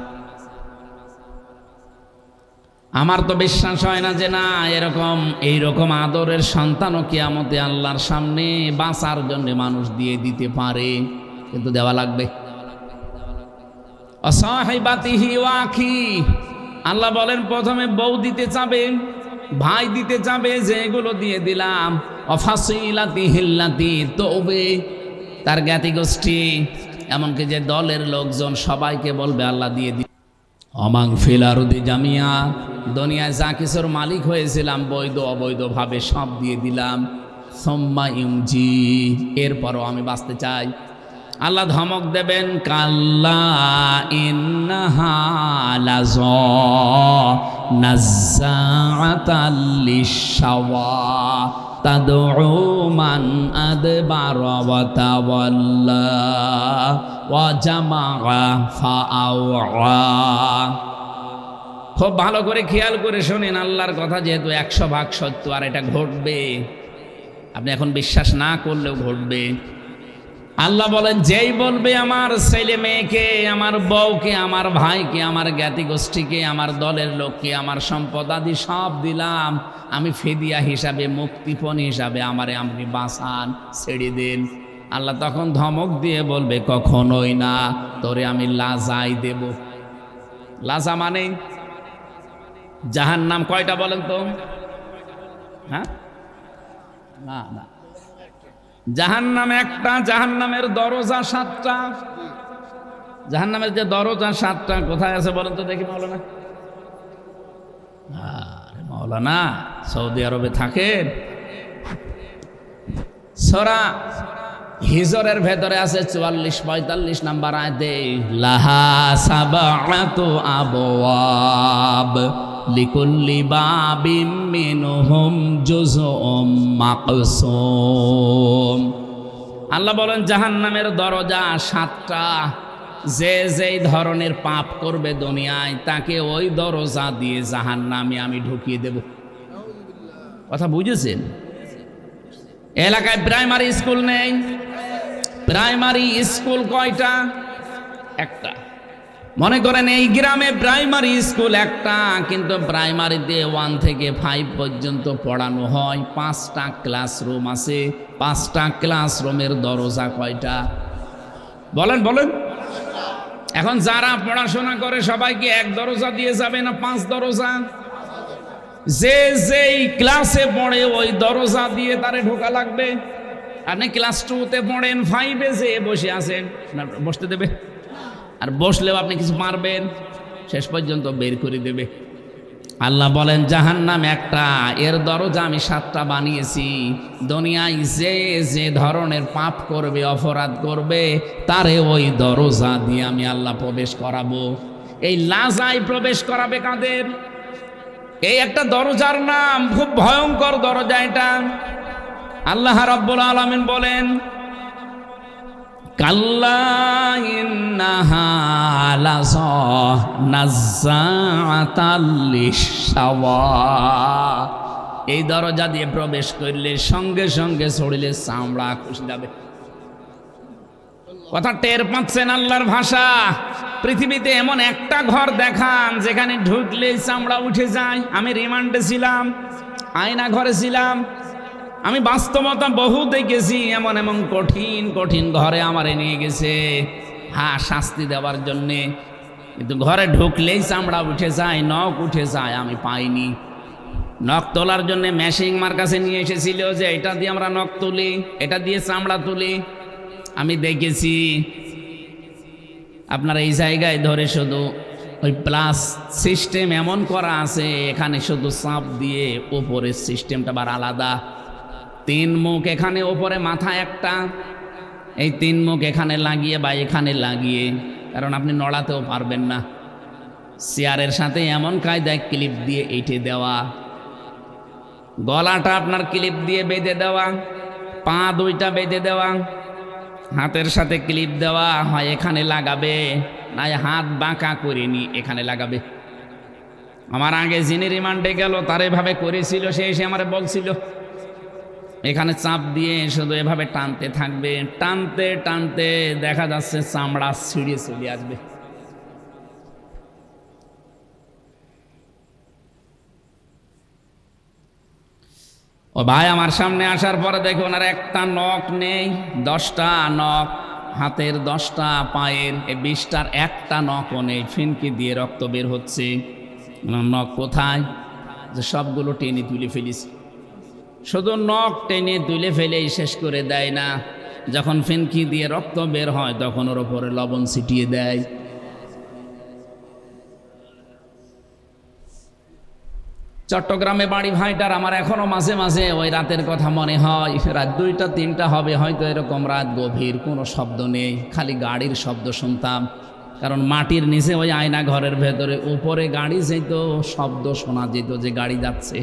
আমার তো বিশ্বাস হয় না যে না এইরকম আদরের সন্তানও কিয়ামতে আল্লাহর সামনে বাঁচার জন্য মানুষ দিয়ে দিতে পারে, কিন্তু দেওয়া লাগবে। অসাহিবাতিহি ওয়া আখি, আল্লাহ বলেন প্রথমে বউ দিতে চাবে, ভাই দিতে চাবে, যে এগুলো দিয়ে দিলাম। অফাসিলাতিহি আল্লাতী তুবে, তার জ্ঞাতি গোষ্ঠী, এমনকি যে দলের লোকজন সবাইকে বলবে আল্লাহ দিয়ে দি। অমাং ফিল আরদি জামিয়া, দুনিয়ায় যা কিছুর মালিক হয়েছিলাম বৈধ অবৈধভাবে সব দিয়ে দিলাম। সুম্মা ইউনজি, এরপরও আমি বাঁচতে চাই। আল্লাহ ধমক দেবেন, কাল্লা ইন্নাহা লাযা নাযাআতাল লিশাওয়া তাদউ মান আদবারা ওয়া তাওয়াল্লা ওয়া জামাআ ফাআওয়া। খুব ভালো করে খেয়াল করে শোনেন, আল্লাহর কথা যেহেতু 100% সত্য আর এটা ঘটবে, আপনি এখন বিশ্বাস না করলেও ঘটবে। আল্লাহ বলেন, যেই বলবে আমার ছেলে মেয়েকে, আমার বউকে, আমার ভাইকে, আমার জ্ঞাতি গোষ্ঠীকে, আমার দলের লোককে, আমার সম্পদ আদি সব দিলাম, আমি ফিদিয়া হিসাবে, মুক্তিপণ হিসাবে আমারে আপনি বাঁচান, ছেড়ে দেন। আল্লাহ তখন ধমক দিয়ে বলবে, কখনোই না, তোরে আমি লাজাই দেব। লাজা মানে জাহান্নাম কয়টা বলেন তো? হ্যাঁ, না না, জাহান্নাম একটা, জাহান্নামের দরজা 7টা। জাহান্নামের যে দরজা 7টা কোথায় আছে বলেন তো দেখি মাওলানা? আরে মাওলানা সৌদি আরবে থাকেন। সূরা হিজরের ভেতরে আছে 44-45 নাম্বার আয়াতে, লাহা সাবআতু আবওয়াব লিকুল্লি বাবিম মিনহুম জুজউম মাকসুম। আল্লাহ বলেন জাহান্নামের দরজা 7টা। যে যেই ধরনের পাপ করবে দুনিয়ায় তাকে ওই দরজা দিয়ে জাহান্নামে আমি ঢুকিয়ে দেব। কথা বুঝেছেন? এলাকায় প্রাইমারি স্কুল নেই? প্রাইমারি স্কুল কয়টা? একটা। মনে করেন এই গ্রামে প্রাইমারি স্কুল একটা, কিন্তু প্রাইমারিতে 1 থেকে 5 পর্যন্ত পড়ানো হয়। 5টা ক্লাসরুম আছে। 5টা ক্লাসরুমের দরজা কয়টা বলেন বলেন? এখন যারা পড়াশোনা করে সবাইকে এক দরজা দিয়ে যাবে না 5 দরজা? যে যেই ক্লাসে পড়ে ওই দরজা দিয়ে তারে ঢোকা লাগবে। আপনি ক্লাস 2-তে পড়েন, 5-এ যে বসে আছেন, বসতে দেবে? আর বসলেও আপনি কিছু পারবেন? শেষ পর্যন্ত বের করে দেবে। আল্লাহ বলেন জাহান্নাম একটা, এর দরজা আমি 7টা বানিয়েছি। দুনিয়ায় যে যে ধরনের পাপ করবে, অপরাধ করবে, তারে ওই দরজা দিয়ে আমি আল্লাহ প্রবেশ করাবো। এই লাজায় প্রবেশ করাবে কাদের? এই একটা দরজার নাম, খুব ভয়ঙ্কর দরজা এটা। আল্লাহ রাব্বুল আলামিন বলেন, কাল্লা ইন্নাহা লাযা নাযাআতাল লিশাওয়া। এই দরজা দিয়ে প্রবেশ করলে সঙ্গে সঙ্গে শরীরে চামড়া খসে যাবে। কথা টের পাচ্ছেন আল্লাহর ভাষা? পৃথিবীতে এমন একটা ঘর দেখান যেখানে ঢুকলেই চামড়া উঠে যায়। আমি রিমান্ডে ছিলাম, আয়না ঘরে ছিলাম, আমি বাস্তবতা বহু দেখেছি। এমন এমন কঠিন কঠিন ঘরে আমারে নিয়ে গেছে, হ্যাঁ, শাস্তি দেওয়ার জন্যে, কিন্তু ঘরে ঢুকলেই চামড়া উঠে যায়, নখ উঠে যায়। আমি পাইনি। নখ তোলার জন্যে মেশিং আমার কাছে নিয়ে এসেছিল, যে এটা দিয়ে আমরা নখ তুলি, এটা দিয়ে চামড়া তুলি। আমি দেখেছি আপনার এই জায়গায় ধরে শুধু ওই প্লাস সিস্টেম এমন করা আছে, এখানে শুধু চাপ দিয়ে ওপরের সিস্টেমটা আবার আলাদা। 3 মুখ এখানে, ওপরে মাথা একটা, এই 3 মুখ এখানে লাগিয়ে বা এখানে লাগিয়ে, কারণ আপনি নড়াতেও পারবেন না। চেয়ারের সাথে এমন কায়দায় ক্লিপ দিয়ে এইটে দেওয়া, গলাটা আপনার ক্লিপ দিয়ে বেঁধে দেওয়া, পা 2টা বেঁধে দেওয়া, হাতের সাথে ক্লিপ দেওয়া, হয় এখানে লাগাবে, না হাত বাঁকা করে নি এখানে লাগাবে। আমার আগে যিনি রিমান্ডে গেল তার এভাবে করেছিল, সে এসে আমার বলছিল এখানে চাপ দিয়ে শুধু এভাবে টানতে থাকবে। টানতে টানতে দেখা যাচ্ছে চামড়া ছিঁড়ে চলে আসবে। ও ভাই আমার সামনে আসার পরে দেখো ওনার একটা নখ নেই, 10টা নখ, হাতের 10টা, পায়ের 20টার একটা নখও নেই। ফিনকি দিয়ে রক্ত বের হচ্ছে। নখ কোথায়? যে সবগুলো টেনে তুলে ফেলিস। শুধু নখ টেনে তুলে ফেলেই শেষ করে দেয় না, যখন ফিনকি দিয়ে রক্ত বের হয় তখন ওর ওপরে লবণ ছিটিয়ে দেয়। চট্টগ্রামে বাড়ি ভাইটার, আমার এখনো মাঝে মাঝে ওই রাতের কথা মনে হয়। রাত 2টা 3টা হবে হয়তো, এরকম রাত, গভীর, কোনো শব্দ নেই, খালি গাড়ির শব্দ শুনতাম। কারণ মাটির নিচে ওই আয়না ঘরের ভেতরে, উপরে গাড়ি যেত, শব্দ শোনা যেত যে গাড়ি যাচ্ছে।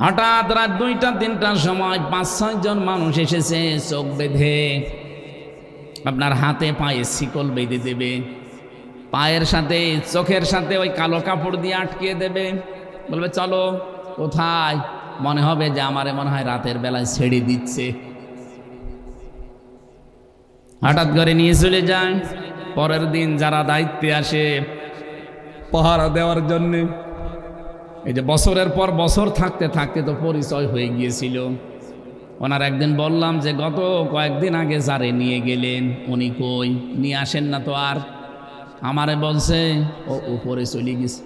হঠাৎ রাত 2টা 3টার সময় 5-6 জন মানুষ এসেছে, চোখ বেঁধে আপনার হাতে পায়ে শিকল বেঁধে দেবে, পায়ের সাথে চোখের সাথে ওই কালো কাপড় দিয়ে আটকিয়ে দেবে, বলবে চলো। কোথায়? মনে হবে যে আমারে মনে হয় রাতের বেলায় ছেড়ে দিচ্ছে। হঠাৎ করে নিয়ে চলে যায়। পরের দিন যারা দায়িত্বে আসে পাহারা দেওয়ার জন্যে, এই যে বছরের পর বছর থাকতে থাকতে তো পরিচয় হয়ে গিয়েছিল। ওনার একদিন বললাম যে গত কয়েকদিন আগে যারে নিয়ে গেলেন উনি কই? নিয়ে আসেন না তো আর। আমারে বলছে ও উপরে চলে গেছে।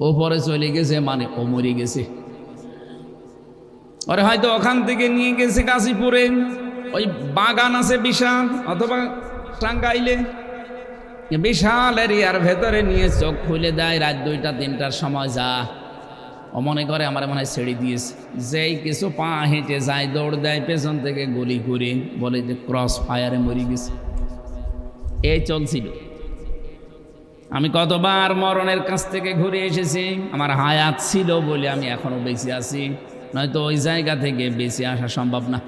উপরে চলে গেছে মানে ও মরে গেছে। ওরে হয়তো ওখান থেকে নিয়ে গেছে গাজীপুরে, ওই বাগান আছে বিশাল, অথবা টাঙ্গাইলে, বিশাল এরিয়ার ভেতরে নিয়ে চোখ খুলে দেয় রাত 2টা 3টার সময়। যা ও মনে করে আমার মনে হয় ছেড়ে দিয়েছে। যেই কিছু পা হেঁটে যায়, দৌড় দেয়, পেছন থেকে গুলি করে বলে যে ক্রস ফায়ারে মরে গেছে। এই চলছিল। আমি কতবার মরণের কাছ থেকে ঘুরে এসেছি। আমার হায়াত ছিল বলে আমি এখনো বেঁচে আছি, নয়তো ওই জায়গা থেকে বেঁচে আসা সম্ভব না।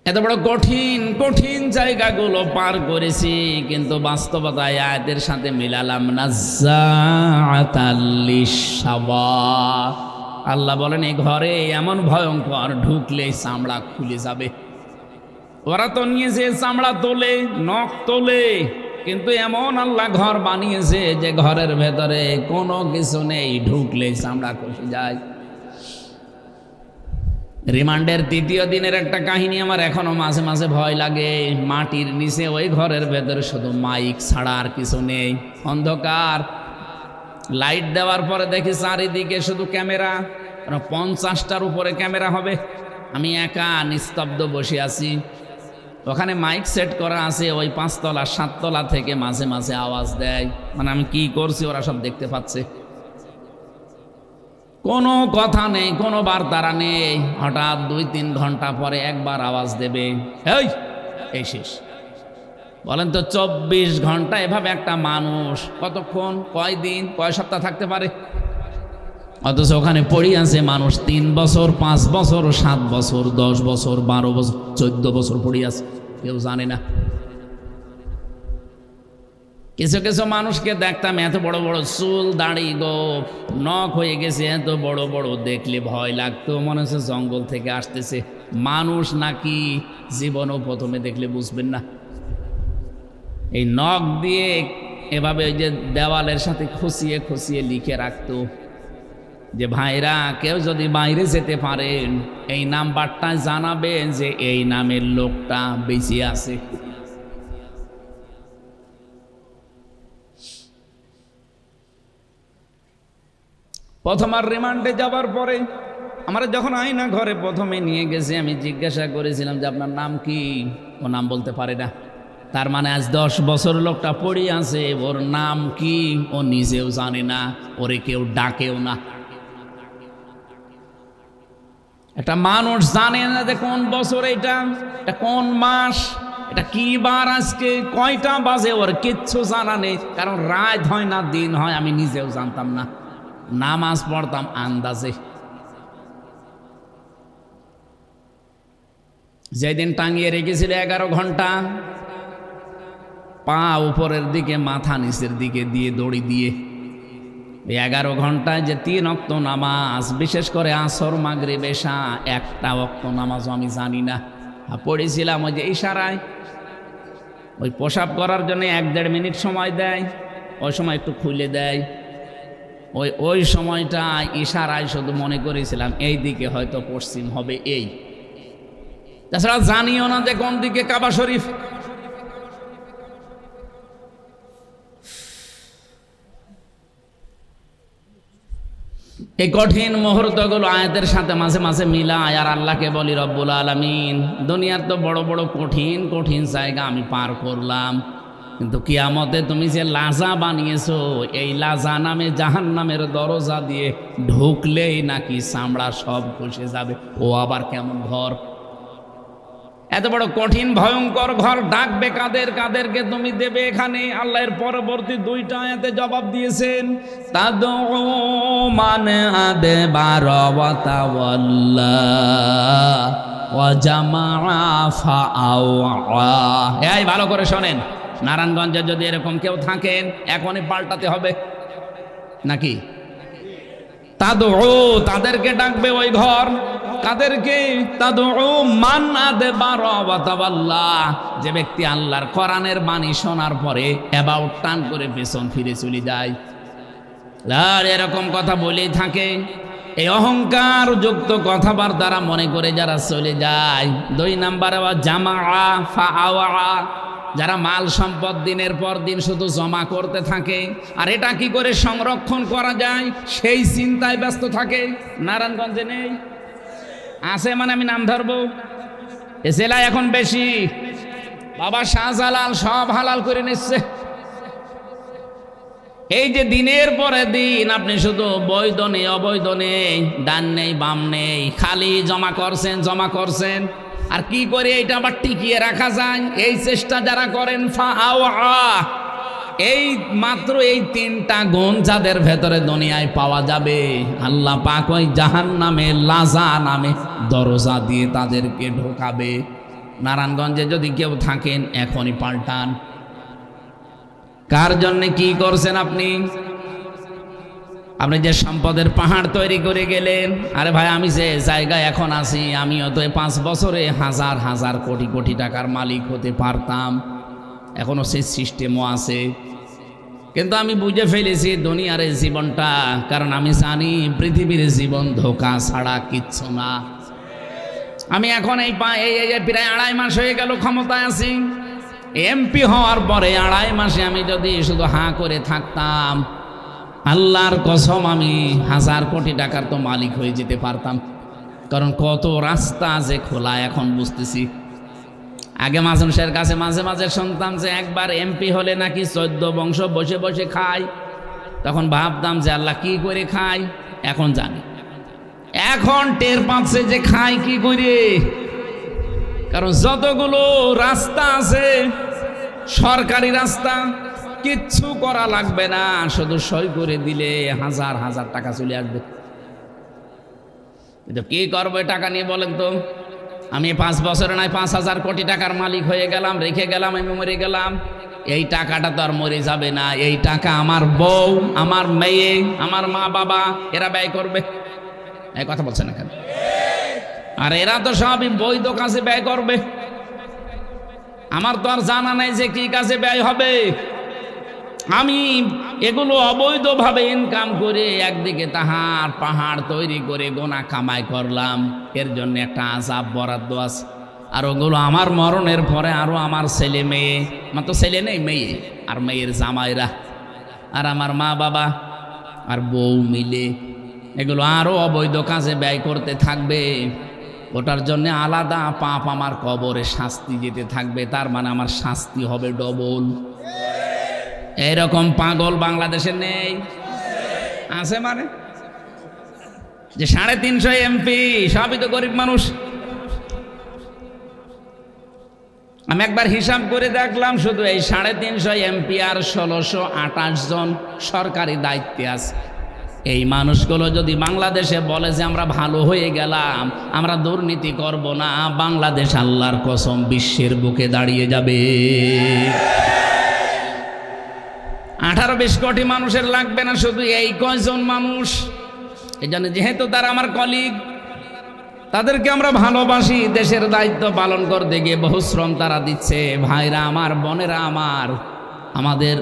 এত বড় কঠিন কঠিন জায়গাগুলো পার করেছি, কিন্তু বাস্তবতায় আয়াতের সাথে মিলালাম না। আল্লাহ বলেন এই ঘরে এমন ভয়ঙ্কর, ঢুকলে চামড়া খুলে যাবে। ওরা তো নিয়েছে চামড়া তোলে, নখ তোলে, কিন্তু এমন আল্লাহ ঘর বানিয়েছে যে ঘরের ভেতরে কোনো কিছু নেই, ঢুকলে চামড়া খসে যায়। রিমান্ডের 3য় দিনের একটা কাহিনী আমার এখনো মাঝে মাঝে ভয় লাগে। মাটির নিচে ওই ঘরের ভেতরে শুধু মাইক ছাড়া আর কিছু নেই, অন্ধকার। লাইট দেওয়ার পরে দেখি চারিদিকে শুধু ক্যামেরা, 50টার উপরে ক্যামেরা হবে। আমি একা নিস্তব্ধ বসে আছি। ওখানে মাইক সেট করা আছে, ওই 5 তলা 7 তলা থেকে মাঝে মাঝে আওয়াজ দেয়, মানে আমি কি করছি ওরা সব দেখতে পাচ্ছে। কোনো কথা নেই, কোনো বার্তারা নেই। হঠাৎ 2-3 ঘন্টা পরে একবার আওয়াজ দেবে, এই শেষ। বলেন তো 24 ঘন্টা এভাবে একটা মানুষ কতক্ষণ, কয়দিন, কয় সপ্তাহ থাকতে পারে? অথচ ওখানে পড়ে আছে মানুষ 3 বছর, 5 বছর, 7 বছর, 10 বছর, 12 বছর, 14 বছর পড়ে আছে, কেউ জানে না। কিছু কিছু মানুষকে দেখতাম এত বড় বড় চুল, দাড়ি, গোঁফ, নখ হয়ে গেছে, এত বড় বড়, দেখলে ভয় লাগতো, মনে হচ্ছে জঙ্গল থেকে আসতেছে। মানুষ নাকি জীবনও প্রথমে দেখলে বুঝবেন না। এই নখ দিয়ে এভাবে ওই যে দেওয়ালের সাথে খুঁচিয়ে খুঁচিয়ে লিখে রাখতো যে ভাইরা কেউ যদি বাইরে যেতে পারেন এই নাম্বারটা জানাবেন যে এই নামের লোকটা বেঁচে আছে। প্রথম আর রিমান্ডে যাবার পরে আমরা যখন আয়না ঘরে প্রথমে নিয়ে গেছে, আমি জিজ্ঞাসা করেছিলাম যে আপনার নাম কি? ও নাম বলতে পারে না। তার মানে আজ 10 বছর লোকটা পড়ে আছে, ওর নাম কি ও নিজেও জানে না, ওরে কেউ ডাকেও না। একটা মানুষ জানে না যে কোন বছর এটা কোন মাস, এটা কি বার, আজকে কয়টা বাজে, ওর কিচ্ছু জানা নেই। কারণ রাত হয় না দিন হয় আমি নিজেও জানতাম না, নামাজ পড়তাম আন্দাজে। যেদিন টাঙিয়ে রেখেছিল 11 ঘন্টা, পা উপরের দিকে মাথা নিচের দিকে দিয়ে দড়ি দিয়ে, 11 ঘন্টায় যে 3 ওয়াক্ত নামাজ, বিশেষ করে আসর, মাগরিব, এশা, একটা ওয়াক্ত নামাজও আমি জানি না। পড়েছিলাম ওই যে ইশারায়, ওই পেশাব করার জন্য 1-1.5 মিনিট সময় দেয়, ওই সময় একটু খুলে দেয়, ওই সময়টা ইশারায় শুধু মনে করেছিলাম এই দিকে হয়তো পশ্চিম হবে। এই তাছাড়া জানিও না যে কোন দিকে কাবা শরীফ। এই কঠিন মুহূর্তগুলো আয়াতের সাথে মাঝে মাঝে মিলায় আর আল্লাহকে বলি রব্বুল আলামিন, দুনিয়ার তো বড় বড় কঠিন কঠিন জায়গা আমি পার করলাম, কিন্তু কিয়ামতে তুমি যে লাজা বানিয়েছো, এই লাজা নামে জাহান্নামের দরজা দিয়ে ঢুকলেই নাকি চামড়া সব খসে যাবে। ও আবার কেমন ঘর! এত বড় কঠিন ভয়ঙ্কর ঘর ডাকবে কাদের? কাদেরকে তুমি দেবে এখানে? আল্লাহর পরবর্তী দুইটা আয়াতে জবাব দিয়েছেন, তাদউ মান আদবার ওয়া তাওয়াল্লা ওয়া জামাআ ফাআওয়া। এই ভালো করে শোনেন, নারায়ণগঞ্জে যদি এরকম কেউ থাকেন এখনই পাল্টাতে হবে নাকি? তাদউ, তাদেরকে ডাকবে ওই ঘর। কাদেরকে? তাদউ মান আদবার ওয়া তাওয়াল্লা, যে ব্যক্তি আল্লাহর কোরআনের বাণী শোনার পরে অ্যাবাউট টান করে পেছন ফিরে চলে যায়। আর এরকম কথা বলেই থাকে, এই অহংকার যুক্ত কথাবার্তারা মনে করে যারা চলে যায়। 2 নাম্বারে ওয়া জামাআ ফাআওয়া, যারা মাল সম্পদ দিনের পর দিন শুধু জমা করতে থাকে আর এটা কি করে সংরক্ষণ করা যায় সেই চিন্তায় ব্যস্ত থাকে। নারায়ণগঞ্জে নেই? আছে মানে আমি নাম ধরবো? এ জেলায় এখন বেশি। বাবা শাহজালাল সব হালাল করে নিচ্ছে। এই যে দিনের পরে দিন আপনি শুধু বৈধ নেই অবৈধ নেই, ডান নেই বাম নেই, খালি জমা করছেন। আর কি করে এটা আবার টিকিয়ে রাখা যায় এই চেষ্টা যারা করেন, ফাআওয়া, এই মাত্র এই 3টা গুণ যাদের ভেতরে দুনিয়ায় পাওয়া যাবে, আল্লাহ পাক ওই জাহান্নামে লাজা নামে দরজা দিয়ে তাদেরকে ঢোকাবে। নারায়ণগঞ্জে যদি কেউ থাকেন এখনই পাল্টান। কার জন্য কি করছেন আপনি? আপনি যে সম্পদের পাহাড় তৈরি করে গেলেন, আরে ভাই আমি যে জায়গায় এখন আছি আমিও তো 5 বছরে হাজার হাজার কোটি কোটি টাকার মালিক হতে পারতাম, এখনো সেই সিস্টেমও আছে। কিন্তু আমি বুঝে ফেলেছি দুনিয়ার এই জীবনটা, কারণ আমি জানি পৃথিবীর জীবন ধোঁকা ছাড়া কিচ্ছু না। আমি এখন এই প্রায় 2.5 মাস হয়ে গেল ক্ষমতায় আছি। এমপি হওয়ার পরে 2.5 মাসে আমি যদি শুধু হাঁ করে থাকতাম, আল্লাহর কসম আমি হাজার কোটি টাকার তো মালিক হয়ে যেতে পারতাম। কারণ কত রাস্তা যে খোলা এখন বুঝতেছি। আগে মাসুমের কাছে মাঝে মাঝে শুনতাম যে একবার এমপি হলে নাকি 14 বংশ বসে বসে খায়। তখন ভাবতাম যে আল্লাহ কি করে খায়, এখন জানি। এখন টের পাচ্ছে যে খায় কি করে। কারণ যতগুলো রাস্তা আছে সরকারি রাস্তা, কিচ্ছু করা লাগবে না, শুধু সই করে দিলে হাজার হাজার টাকা চলে আসবে। কিন্তু কি করবো টাকা নিয়ে বলেন তো? আমি 5 বছরে নয় 5,000 কোটি টাকার মালিক হয়ে গেলাম, রেখে গেলাম, আমি মরে গেলাম। এই টাকাটা তো আর মরে যাবে না। এই টাকা আমার বউ, আমার মেয়ে, আমার মা বাবা এরা ব্যয় করবে। এই কথা বলছে না কেন? আর এরা তো সবই বৈধ কাজে ব্যয় করবে। আমার তো আর জানা নাই যে কি কাজে ব্যয় হবে। আমি এগুলো অবৈধভাবে ইনকাম করে একদিকে তাহার পাহাড় তৈরি করে গোনা কামাই করলাম, এর জন্য একটা আযাব বরাদ্দ আছে। আর ওগুলো আমার মরণের পরে আরো আমার ছেলে মেয়ে, আমার তো ছেলে নেই, মেয়ে আর মেয়ের জামাইরা আর আমার মা বাবা আর বউ মিলে এগুলো আরো অবৈধ কাজে ব্যয় করতে থাকবে। ওটার জন্য আলাদা পাপ আমার কবরে শাস্তি যেতে থাকবে। তার মানে আমার শাস্তি হবে ডবল। এইরকম পাগল বাংলাদেশে নেই? আছে মানে যে 350 এমপি সবই তো গরিব মানুষ। আমি একবার হিসাব করে দেখলাম, শুধু এই 350 এমপি আর 1628 জন সরকারি দায়িত্বে আছে। এই মানুষগুলো যদি বাংলাদেশে বলে যে আমরা ভালো হয়ে গেলাম, আমরা দুর্নীতি করব না, বাংলাদেশ আল্লাহর কসম বিশ্বের বুকে দাঁড়িয়ে যাবে। 18-20 কোটি মানুষের লাগবে না, শুধু এই কয়জন মানুষ। এই জন্য যেহেতু তারা আমার কলিগ, তাদেরকে আমরা ভালোবাসি, দেশের দায়িত্ব পালন করতে গিয়ে বহু শ্রম তারা দিচ্ছে। ভাইরা আমার, বোনেরা আমার, আমাদের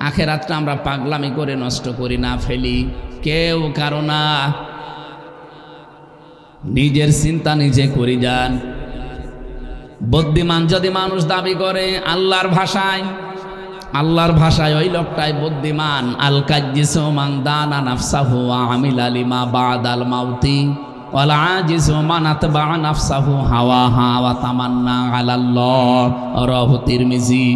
আখেরাতটা আমরা পাগলামি করে নষ্ট করি না, ফেলি কেউ কারো না। নিজের চিন্তা নিজে করি যান। বুদ্ধিমান যদি মানুষ দাবি করে আল্লাহর ভাষায় ওই লোকটাই বুদ্ধিমান। আল কাজ্জিসু মান দানা নাফসাহু ওয়া আমিলা লিমা বাদাল মাউতি ওয়াল আজিজু মান আতবা নাফসাহু হাওয়াহা ওয়া তামান্না আলাল্লাহ। রাহু তিরমিজি।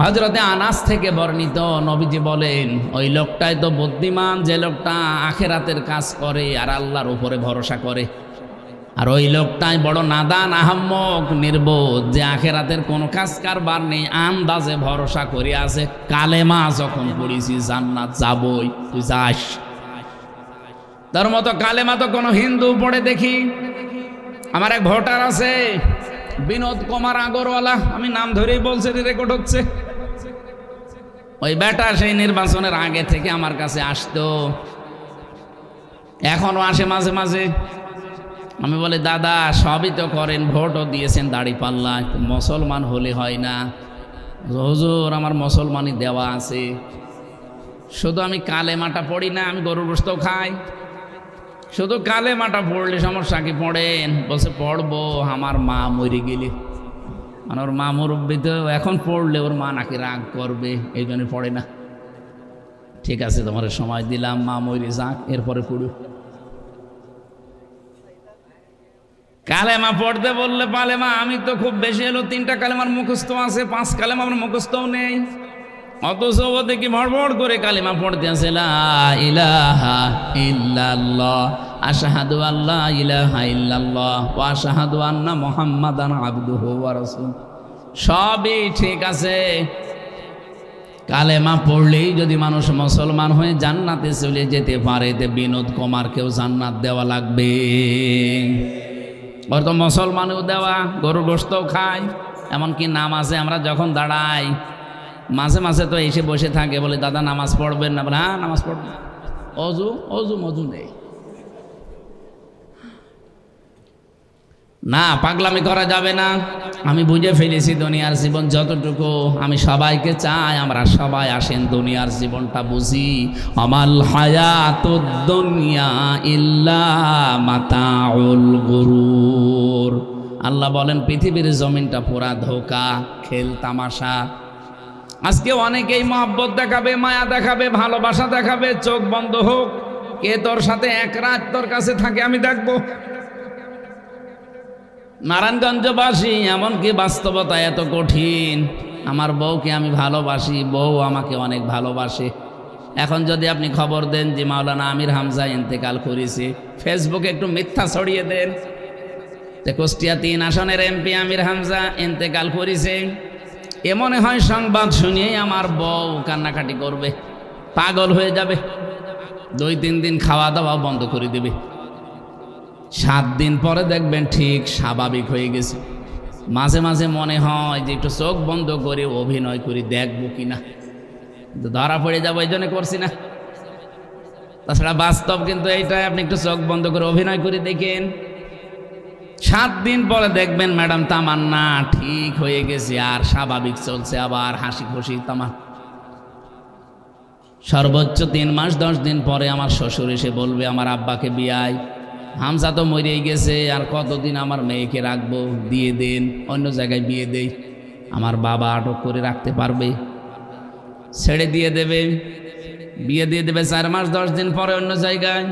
হযরতে আনাস থেকে বর্ণিত, নবীজি বলেন ওই লোকটাই তো বুদ্ধিমান যে লোকটা আখিরাতের কাজ করে আর আল্লাহর উপরে ভরসা করে, আর ওই লোকটাই বড় নাদান আহাম্মক নির্বোধ যে আখিরাতের কোনো কাজ কারবার নেই, আন্দাজে ভরসা করে আছে কালেমা যখন পড়িছি জান্নাত যাবই, তুই যাস। তার মতো কালেমা তো কোনো হিন্দু পড়ে দেখি। আমার এক ভোটার আছে বিনোদ কুমার আগরওয়ালা, আমি নাম ধরেই বলছি, রেকর্ড হচ্ছে। ওই বেটা সেই নির্বাচনের আগে থেকে আমার কাছে আসতো, এখনো আসে মাঝে মাঝে। আমি বলি দাদা সবই তো করেন, ভোটও দিয়েছেন দাঁড়িপাল্লা, মুসলমান হলে হয় না? হুজুর আমার মুসলমানই দেওয়া আছে, শুধু আমি কালেমাটা পড়ি না, আমি গরুর গোশত খাই, শুধু কালেমাটা পড়লে সমস্যা কি? পড়েন। বলছে পড়বো, আমার মা মরে গেলে, মানে ওর মা মুরব্বী তো, এখন পড়লে ওর মা নাকি রাগ করবে, এই জন্য পড়ে না। ঠিক আছে তোমার সময় দিলাম, মা মরে যাক, এরপরে পড়ু। কালেমা পড়তে বললে পালেমা, আমি তো খুব বেশি হলো 3টা কালেমার মুখস্থ আছে, 5 কালেমা আমার মুখস্থও নেই, অথচ ও দেখি ভড়ভড় করে কালেমা পড়তে আছে, লা ইলাহা ইল্লাল্লাহ আশহাদু আল্লা ইলাহা ইল্লাল্লাহ ওয়া আশহাদু আন্না মুহাম্মাদান আবদুহু ওয়া রাসূলুহু। সবই ঠিক আছে, কালেমা পড়লেই যদি মানুষ মুসলমান হয়ে জান্নাতে চলে যেতে পারে, তে বিনোদ কুমারকেও জান্নাত দেওয়া লাগবে। ওর তো মুসলমানেও দেওয়া, গরুর গোশতও খায়, এমনকি নামাজে আমরা যখন দাঁড়াই মাঝে মাঝে তো এসে বসে থাকে, বলে দাদা নামাজ পড়বেন না? বলে হ্যাঁ নামাজ পড়বেন। অজু নেই না, পাগলামি করা যাবে না। আমি বুঝে ফেলেছি দুনিয়ার জীবন যতটুকু, আমি সবাইকে চাই আমরা সবাই আসেন দুনিয়ার জীবনটা বুঝি। আমাল হায়াতুদ দুনিয়া ইল্লা মাতাউল গুরুর। আল্লাহ বলেন পৃথিবীর জমিনটা পুরা ধোঁকা, খেল তামাশা। আজকে অনেকেই মহব্বত দেখাবে, মায়া দেখাবে, ভালোবাসা দেখাবে, চোখ বন্ধ হোক, কে তোর সাথে এক রাত তোর কাছে থাকে আমি দেখবো। নারায়ণগঞ্জবাসী, এমনকি বাস্তবতা এত কঠিন, আমার বউকে আমি ভালোবাসি, বউ আমাকে অনেক ভালোবাসে। এখন যদি আপনি খবর দেন যে মাওলানা আমির হামজা ইন্তেকাল করেছে, ফেসবুকে একটু মিথ্যা ছড়িয়ে দেন যে কুষ্টিয়া 3 আসনের এমপি আমির হামজা ইন্তেকাল করেছে, এ মনে হয় সংবাদ শুনিয়েই আমার বউ কান্নাকাটি করবে, পাগল হয়ে যাবে, 2-3 দিন খাওয়া দাওয়া বন্ধ করে দেবে। 7 দিন পরে দেখবেন ঠিক স্বাভাবিক হয়ে গেছে। মাঝে মাঝে মনে হয় যে একটু চোখ বন্ধ করে অভিনয় করে দেখবো কিনা, ধরা পড়ে যাবো, এই জন্য করছি না। তাছাড়া বাস্তব কিন্তু এইটাই, আপনি একটু চোখ বন্ধ করে অভিনয় করে দেখেন, 7 দিন পরে দেখবেন ম্যাডাম তামান্না ঠিক হয়ে গেছে, আর স্বাভাবিক চলছে, আবার হাসি খুশি তামা। সর্বোচ্চ 3 মাস 10 দিন পরে আমার শ্বশুর এসে বলবে আমার আব্বাকে বিয়াই, হামজা তো মরেই গেছে, আর কতদিন আমার মেয়েকে রাখবো, দিয়ে দেন, অন্য জায়গায় বিয়ে দেই। আমার বাবা আটক করে রাখতে পারবে? ছেড়ে দিয়ে দেবে, বিয়ে দিয়ে দেবে 4 মাস 10 দিন পরে অন্য জায়গায়।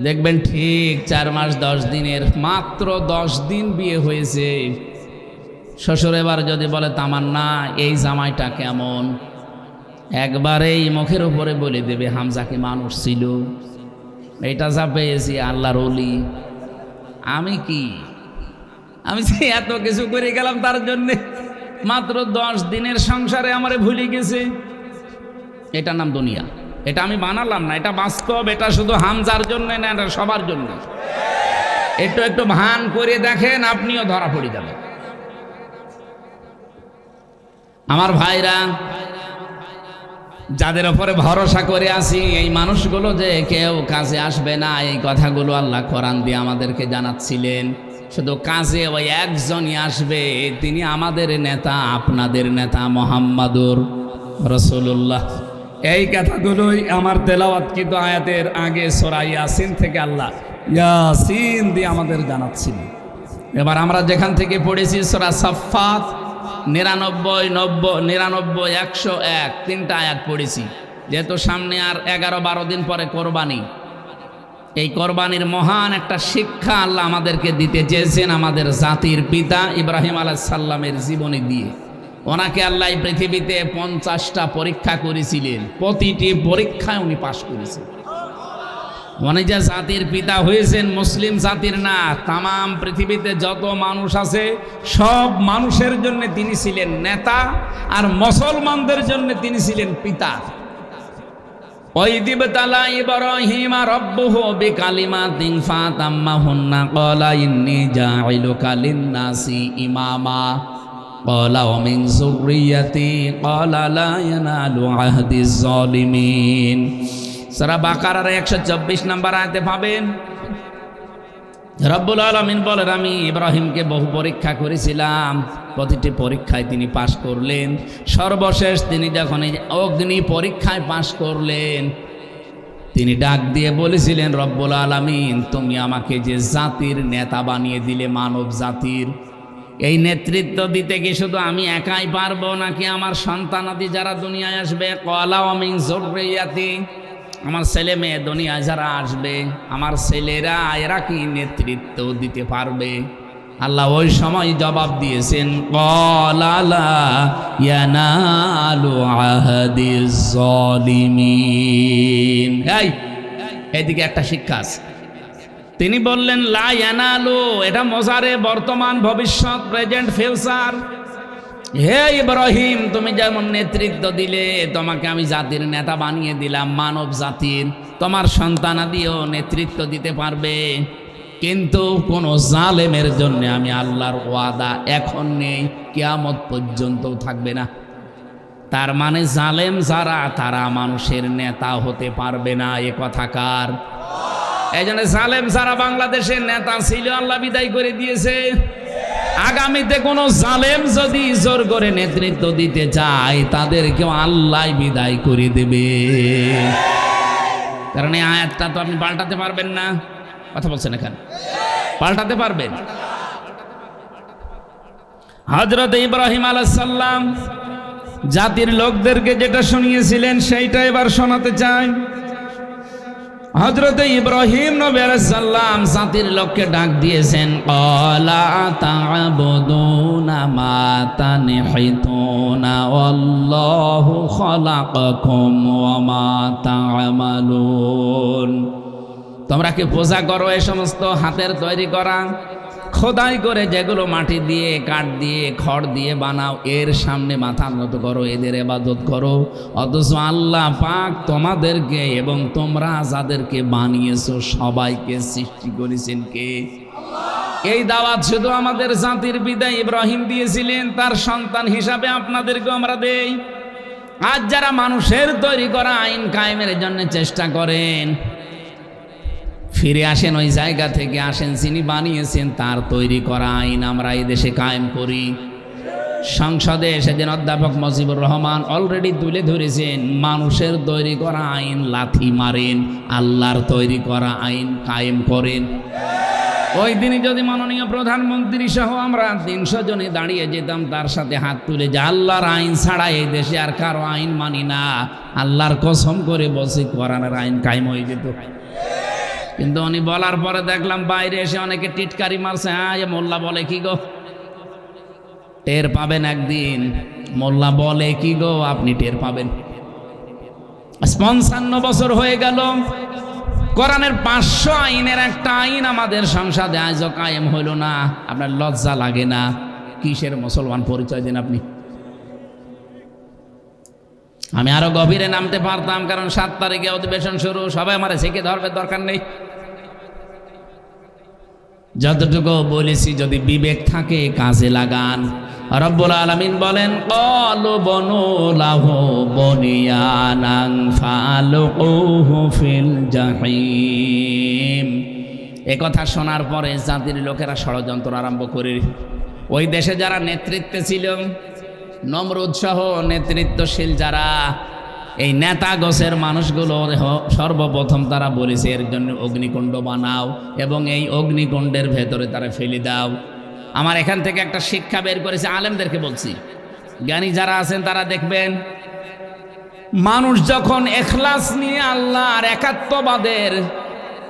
দেখবেন ঠিক 4 মাস 10 দিনের মাত্র 10 দিন বিয়ে হয়েছে। শ্বশুর এবার যদি বলে তামান্না এই জামাইটা কেমন, একবারেই মুখের উপরে বলে দেবে হামজাকে মানুষ ছিল, এটা যা পেয়েছি আল্লাহর ওলি। আমি কি, আমি যে এত কিছু করে গেলাম তার জন্যে, মাত্র 10 দিনের সংসারে আমারে ভুলে গেছে। এটা নাম দুনিয়া, এটা আমি বানালাম না, এটা বাস্তব। এটা শুধু হামজার জন্য না, এটা সবার জন্য। একটু ভান করে দেখেন, আপনিও ধরা পড়ে যাবেন। আমার ভাইরা, যাদের ওপরে ভরসা করে আছি, এই মানুষগুলো যে কেউ কাজে আসবে না, এই কথাগুলো আল্লাহ কোরআন দিয়ে আমাদেরকে জানাচ্ছিলেন। শুধু কাজে ওই একজনই আসবে, তিনি আমাদের নেতা, আপনাদের নেতা মুহাম্মাদুর রাসূলুল্লাহ। এই কথাগুলোই আমার তেলাওয়াতকৃত আয়াতের আগে সূরা ইয়াসিন থেকে আল্লাহ ইয়াসিন দিয়ে আমাদের জানাচ্ছিলেন। এবার আমরা যেখান থেকে পড়েছি সূরা সাফফাত 99, 90, 99, 101 3টা আয়াত পড়েছি। যেহেতু সামনে আর 11-12 দিন পরে কোরবানি, এই কোরবানির মহান একটা শিক্ষা আল্লাহ আমাদেরকে দিতে চেয়েছেন আমাদের জাতির পিতা ইব্রাহিম আলাইহিস সালামের জীবনী দিয়ে। ওনাকে আল্লাহ পৃথিবীতে 50টা পরীক্ষা করেছিলেন, প্রতিটি পরীক্ষায় উনি পাশ করেছেন। উনি যে জাতির পিতা হয়েছেন মুসলিম জাতির না, তামাম পৃথিবীতে যত মানুষ আছে সব মানুষের জন্য তিনি ছিলেন নেতা, আর মুসলমানদের জন্য তিনি ছিলেন পিতা। ওয়াইদিব তালা ইব্রাহিম রাব্বুহু বিকালিমাতিন ফাতাম্মাহুন্না ক্বালা ইন্নী জাইলুকা লিন-নাসি ইমামা ক্বালা ওয়া মিন যুররিয়াতি ক্বালা লা ইয়ানালু আহদিজ জালিমিন। সূরা বাকারার 124 নম্বর আয়াতে পাবেন রব্বুল আলামিন বলেন, আমি ইব্রাহিমকে বহু পরীক্ষা করেছিলাম, প্রতিটি পরীক্ষায় তিনি পাশ করলেন। সর্বশেষ তিনি যখন এই অগ্নি পরীক্ষায় পাশ করলেন, তিনি ডাক দিয়ে বলেছিলেন, রব্বুল আলামিন তুমি আমাকে যে জাতির নেতা বানিয়ে দিলে, মানব জাতির, এই নেতৃত্ব দিতে কি শুধু আমি একাই পারবো নাকি আমার সন্তানাদি যারা দুনিয়ায় আসবে, ক্বালা ওয়া মিন যুররিয়াতি, আমার ছেলে মেয়ে দুনিয়ায় যারা আসবে, আমার ছেলেরা এরা কি নেতৃত্ব দিতে পারবে? আল্লাহ ওই সময় জবাব দিয়েছেন, ক্বালা লা ইয়ানালু আহদিজ জালিমিন। এইদিকে একটা শিক্ষা আছে। তিনি বললেন লা ইয়ানালু, এটা মজারে বর্তমান ভবিষ্যৎ, প্রেজেন্ট ফিউচার। হে ইব্রাহিম, তুমি যেমন নেতৃত্ব দিলে, তোমাকে আমি জাতির নেতা বানিয়ে দিলাম, মানব জাতির, তোমার সন্তানাদিও নেতৃত্ব দিতে পারবে, কিন্তু কোন জালেমের জন্য আমি আল্লাহর ওয়াদা এখন নেই, কিয়ামত পর্যন্তও থাকবে না। তার মানে জালেম যারা, তারা মানুষের নেতা হতে পারবে না, এ কথা কার? এই জন্য জালেম যারা বাংলাদেশের নেতা ছিল, আল্লাহ বিদায় করে দিয়েছে। আগামীতে কোন জালেম যদি জোর করে নেতৃত্ব দিতে চায়, তাদেরকেও আল্লাহ বিদায় করে দেবে। কারণ এই আয়াতটা তো আপনি পাল্টাতে পারবেন না। কথা বলছেন এখানে, পাল্টাতে পারবেন? হযরত ইব্রাহিম আলাইহিস সালাম জাতির লোকদেরকে যেটা শুনিয়েছিলেন সেইটা এবার শোনাতে চাই। হযরত ইব্রাহিম নবী আলাইহিস সালাম জাতির লোককে ডাক দিয়েছেন, ক্বালা তা'বুদুনা মা তানহিতুনা ওয়াল্লাহু খালাকাকুম ওয়া মা তা'মালুন। তোমরা কি পূজা করো এই সমস্ত হাতের তৈরি করা, খোদাই করে যেগুলো মাটি দিয়ে, কাঠ দিয়ে, খড় দিয়ে বানাও, এর সামনে মাথা নত করো, এদের ইবাদত করো, অথচ আল্লাহ পাক তোমাদেরকে এবং তোমরা যাদেরকে বানিয়েছো সবাইকে সৃষ্টি করেছেন কে? এই দাওয়াত শুধু আমাদের জাতির পিতা ইব্রাহিম দিয়েছিলেন, তার সন্তান হিসাবে আপনাদেরকে আমরা দেই। আজ যারা মানুষের তৈরি করা আইন কায়েমের জন্য চেষ্টা করেন, ফিরে আসেন ওই জায়গা থেকে, আসেন যিনি বানিয়েছেন তার তৈরি করা আইন আমরা এই দেশে কায়েম করি। সংসদে সেদিন অধ্যাপক মুজিবুর রহমান অলরেডি তুলে ধরেছেন, মানুষের তৈরি করা আইন লাথি মারেন, আল্লাহর তৈরি করা আইন কায়েম করেন। ওই দিনই যদি মাননীয় প্রধানমন্ত্রী সহ আমরা 300 জনে দাঁড়িয়ে যেতাম, তার সাথে হাত তুলে যে আল্লাহর আইন ছাড়া এই দেশে আর কারো আইন মানি না, আল্লাহর কসম করে বলছি কোরআনের আইন কায়েম হয়ে যেত। কিন্তু উনি বলার পরে দেখলাম বাইরে এসে অনেকে টিটকারি মারছে, হ্যাঁ মোল্লা বলে কি গো, টের পাবেন একদিন। মোল্লা বলে কি গো, আপনি টের পাবেন। 55 বছর হয়ে গেল, কোরআনের 500 আইনের একটা আইন আমাদের সংসদে আজও কায়েম হইল না। আপনার লজ্জা লাগে না? কিসের মুসলমান পরিচয় দেন আপনি? আমি আরো গভীরে নামতে পারতাম, কারণ 7 তারিখে অধিবেশন শুরু, সবাই আমার ছেকে ধরবে, দরকার নেই। যতটুকু বলেছি যদি বিবেক থাকে কাজে লাগান। রব্বুল আলামিন বলেন, ক্বালু বনু লাহু বুনিয়ানান ফালুহু ফিল জাহিম। একথা শোনার পরে জাতির লোকেরা ষড়যন্ত্র আরম্ভ করে, ওই দেশে যারা নেতৃত্বে ছিল, নমরুদ সহ নেতৃত্বশীল যারা, এই নেতা গোছের মানুষগুলো সর্বপ্রথম তারা বলেছে এর জন্য অগ্নিকুণ্ড বানাও এবং এই অগ্নিকুণ্ডের ভেতরে তারা ফেলে দাও। আমার এখান থেকে একটা শিক্ষা বের করেছে, আলেমদেরকে বলছি, জ্ঞানী যারা আছেন তারা দেখবেন, মানুষ যখন এখলাস নিয়ে আল্লাহর একাত্মবাদের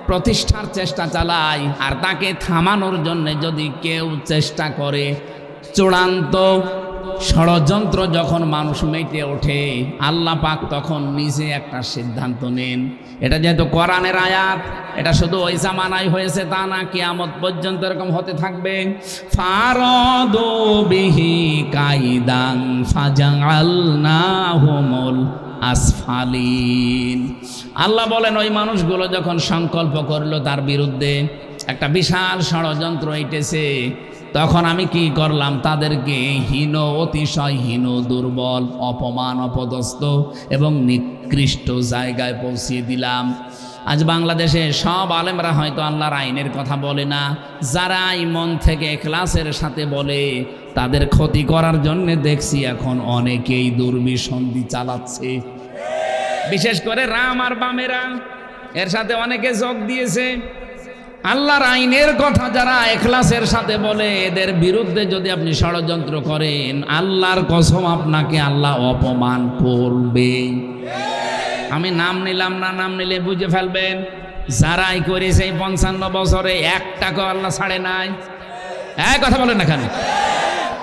প্রতিষ্ঠার চেষ্টা চালায়, আর তাকে থামানোর জন্য যদি কেউ চেষ্টা করে চূড়ান্ত ষড়যন্ত্র যখন মানুষ মেটে ওঠে, আল্লাহ পাক তখন নিজে একটা সিদ্ধান্ত নেন। এটা যেহেতু কোরআনের আয়াত, এটা শুধু ওই জামানায় হয়েছে তা না, কিয়ামত পর্যন্ত এরকম হতে থাকবে। ফারাদু বিহি কাইদান ফাজআলনাহুমুল আসফালিন। আল্লাহ বলেন ওই মানুষগুলো যখন সংকল্প করলো তার বিরুদ্ধে, একটা বিশাল ষড়যন্ত্র এঁটেছে, তখন আমি কি করলাম? তাদেরকে হীন, অতিশয় হীন, দুর্বল, অপমান, অপদস্থ এবং নিকৃষ্ট জায়গায় পৌঁছিয়ে দিলাম। আজ বাংলাদেশে সব আলেমরা হয়তো আল্লাহর আইনের কথা বলে না, যারাই মন থেকে ইখলাসের সাথে বলে তাদের ক্ষতি করার জন্য দেখছি এখন অনেকেই দুর্বিসন্ধি চালাচ্ছে। বিশেষ করে রাম আর বামেরা এর সাথে অনেকে যোগ দিয়েছে। আল্লাহর আইনের কথা যারা ইখলাসের সাথে বলে, এদের বিরুদ্ধে যদি আপনি ষড়যন্ত্র করেন, আল্লাহর কসম আপনাকে আল্লাহ অপমান করবে। আমি নাম নিলাম না, নাম নিলে বুঝে ফেলবেন। যারাই করেছে এই 55 বছরে 1 টাকা আল্লাহ ছাড়ে নাই। কথা বলেন না কেন?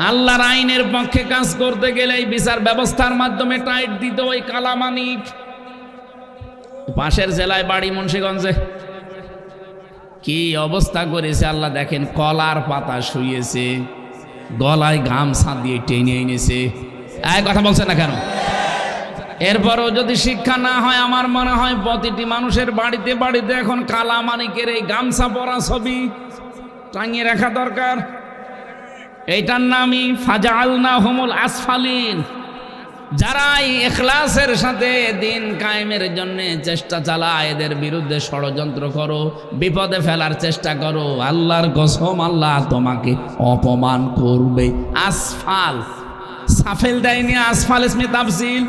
আল্লাহর আইনের পক্ষে কাজ করতে গেলে এই বিচার ব্যবস্থার মাধ্যমে টাইট দিত ওই কালামানিক। পাশের জেলায় বাড়ি মুন্সিগঞ্জে, কি অবস্থা করেছে আল্লাহ দেখেন। কলার পাতা শুয়েছে, গলায় গামছা দিয়ে টেনে এনেছে। কথা বলছেন না কেন? এরপরও যদি শিক্ষা না হয়, আমার মনে হয় প্রতিটি মানুষের বাড়িতে বাড়িতে এখন কালামানিকের এই গামছা পরা ছবি টাঙিয়ে রাখা দরকার। এইটার নামই ফাজআলনাহুমুল আসফালিন। যারা ইখলাসের সাথে দিন কায়েমের জন্য চেষ্টা চালায়, এদের বিরুদ্ধে ষড়যন্ত্র করো, বিপদে ফেলার চেষ্টা করো, আল্লাহর কসম আল্লাহ তোমাকে অপমান করবে। আসফাল, সাফেল দেয়নি, আসফাল ইসমে তাফসিল,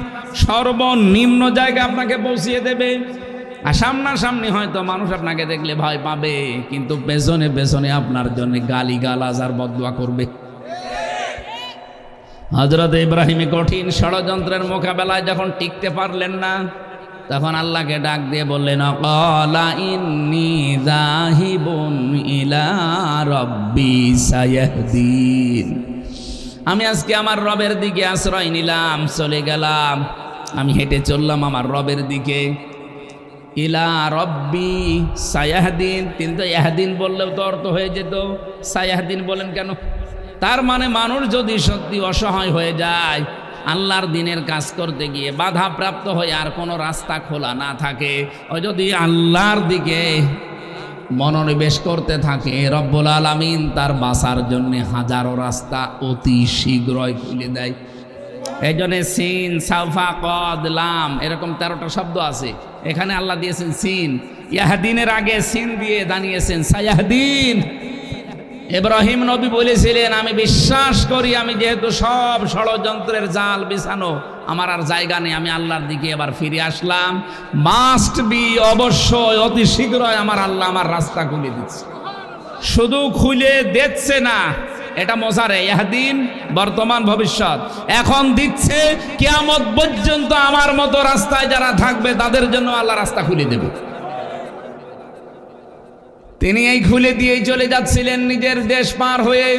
সর্বনিম্ন জায়গা আপনাকে পৌঁছিয়ে দেবে। আর সামনাসামনি হয়তো মানুষ আপনাকে দেখলে ভয় পাবে, কিন্তু পেছনে পেছনে আপনার জন্য গালিগালাজ আর বদদুয়া করবে। হযরত ইব্রাহিম কঠিন ষড়যন্ত্রের মোকাবেলায় যখন টিকতে পারলেন না, তখন আল্লাহকে ডাক দিয়ে বললেন, ক্বালা ইন্নী যাহিবুন ইলা রাব্বি সায়াহদিন। আমি আজকে আমার রবের দিকে আশ্রয় নিলাম, চলে গেলাম, আমি হেঁটে চললাম আমার রবের দিকে। ইলা রব্বি সায়াহদিন, কিন্তু ইয়াহদিন বললেও তো অর্থ হয়ে যেত, সায়াহদিন বলেন কেন? তার মানে মানুষ যদি সত্যি অসহায় হয়ে যায়, আল্লাহর দিনের কাজ করতে গিয়ে বাধাপ্রাপ্ত হয়ে আর কোনো রাস্তা খোলা না থাকে, ও যদি আল্লাহর দিকে মনোনিবেশ করতে থাকে, রব্বুল আলামিন তার বাঁচার জন্য হাজারো রাস্তা অতি শীঘ্রই খুলে দেয়। এই জন্য সিন, সাউফা, কদ, লাম এরকম 13টা শব্দ আছে। এখানে আল্লাহ দিয়েছেন সিন, ইয়াহদিনের আগে সিন দিয়ে দাঁড়িয়েছেন সায়াহদিন। ইব্রাহিম নবী বলেছিলেন, আমি বিশ্বাস করি আমি যেহেতু সব ষড়যন্ত্রের জাল বিছানো, আমার আর জায়গা নেই, আমি আল্লাহর দিকে এবার ফিরে আসলাম। মাস্ট বি, অবশ্যই অতি শীঘ্রই আমার আল্লাহ আমার রাস্তা খুলে দিচ্ছে। শুধু খুলে দিচ্ছে না, এটা মোজারে, ইয়াহদিন বর্তমান ভবিষ্যৎ, এখন দিচ্ছে। কিয়ামত পর্যন্ত আমার মতো রাস্তায় যারা থাকবে তাদের জন্য আল্লাহ রাস্তা খুলে দেবে। তিনি এই খুলে দিয়েই চলে যাচ্ছিলেন নিজের দেশ পার হয়ে,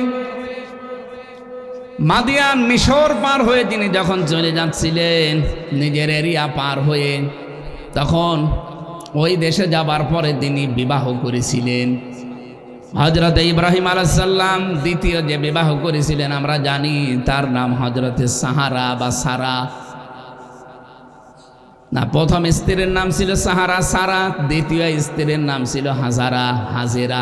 মাদিয়ান মিশর পার হয়ে তিনি যখন চলে যাচ্ছিলেন নিজের এরিয়া পার হয়ে, তখন ওই দেশে যাবার পরে তিনি বিবাহ করেছিলেন। হযরত ইব্রাহিম আলাইহিস সালাম দ্বিতীয় যে বিবাহ করেছিলেন আমরা জানি, তার নাম হযরতে সাহারা বা সারা। না, প্রথম স্ত্রীর নাম ছিল সাহারা, সারা। দ্বিতীয় স্ত্রীর নাম ছিল হাজারা, হাজেরা।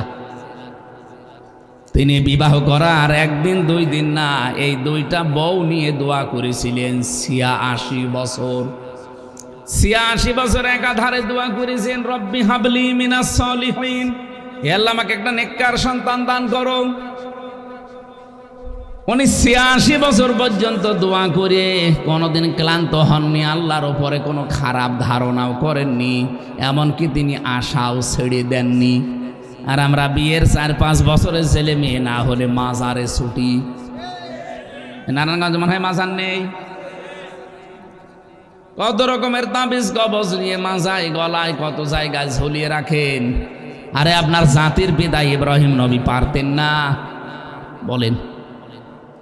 তিনি বিবাহ করার একদিন 2 দিন না, এই 2টা বউ নিয়ে দোয়া করেছিলেন 86 বছর। 86 বছর একাধারে দোয়া করেছেন, রব্বি হাবলি মিনাস সলিহিন, হে আল্লাহ আমাকে একটা নেককার সন্তান দান করো। উনি 86 বছর পর্যন্ত দোয়া করে কোনোদিন ক্লান্ত হননি, আল্লাহর উপরে কোনো খারাপ ধারণাও করেননি, এমনকি তিনি আশাও ছেড়ে দেননি। আর আমরা বিয়ের 4-5 বছরের ছেলে মেয়ে না হলে মাজারে ছুটি। নারায়ণগঞ্জ মনে হয় মাজার নেই, কত রকমের তাবিজ কবজ নিয়ে মাজায় গলায় কত জায়গায় ঝুলিয়ে রাখেন। আরে আপনার জাতির পিতা ইব্রাহিম নবী পারতেন না? বলেন।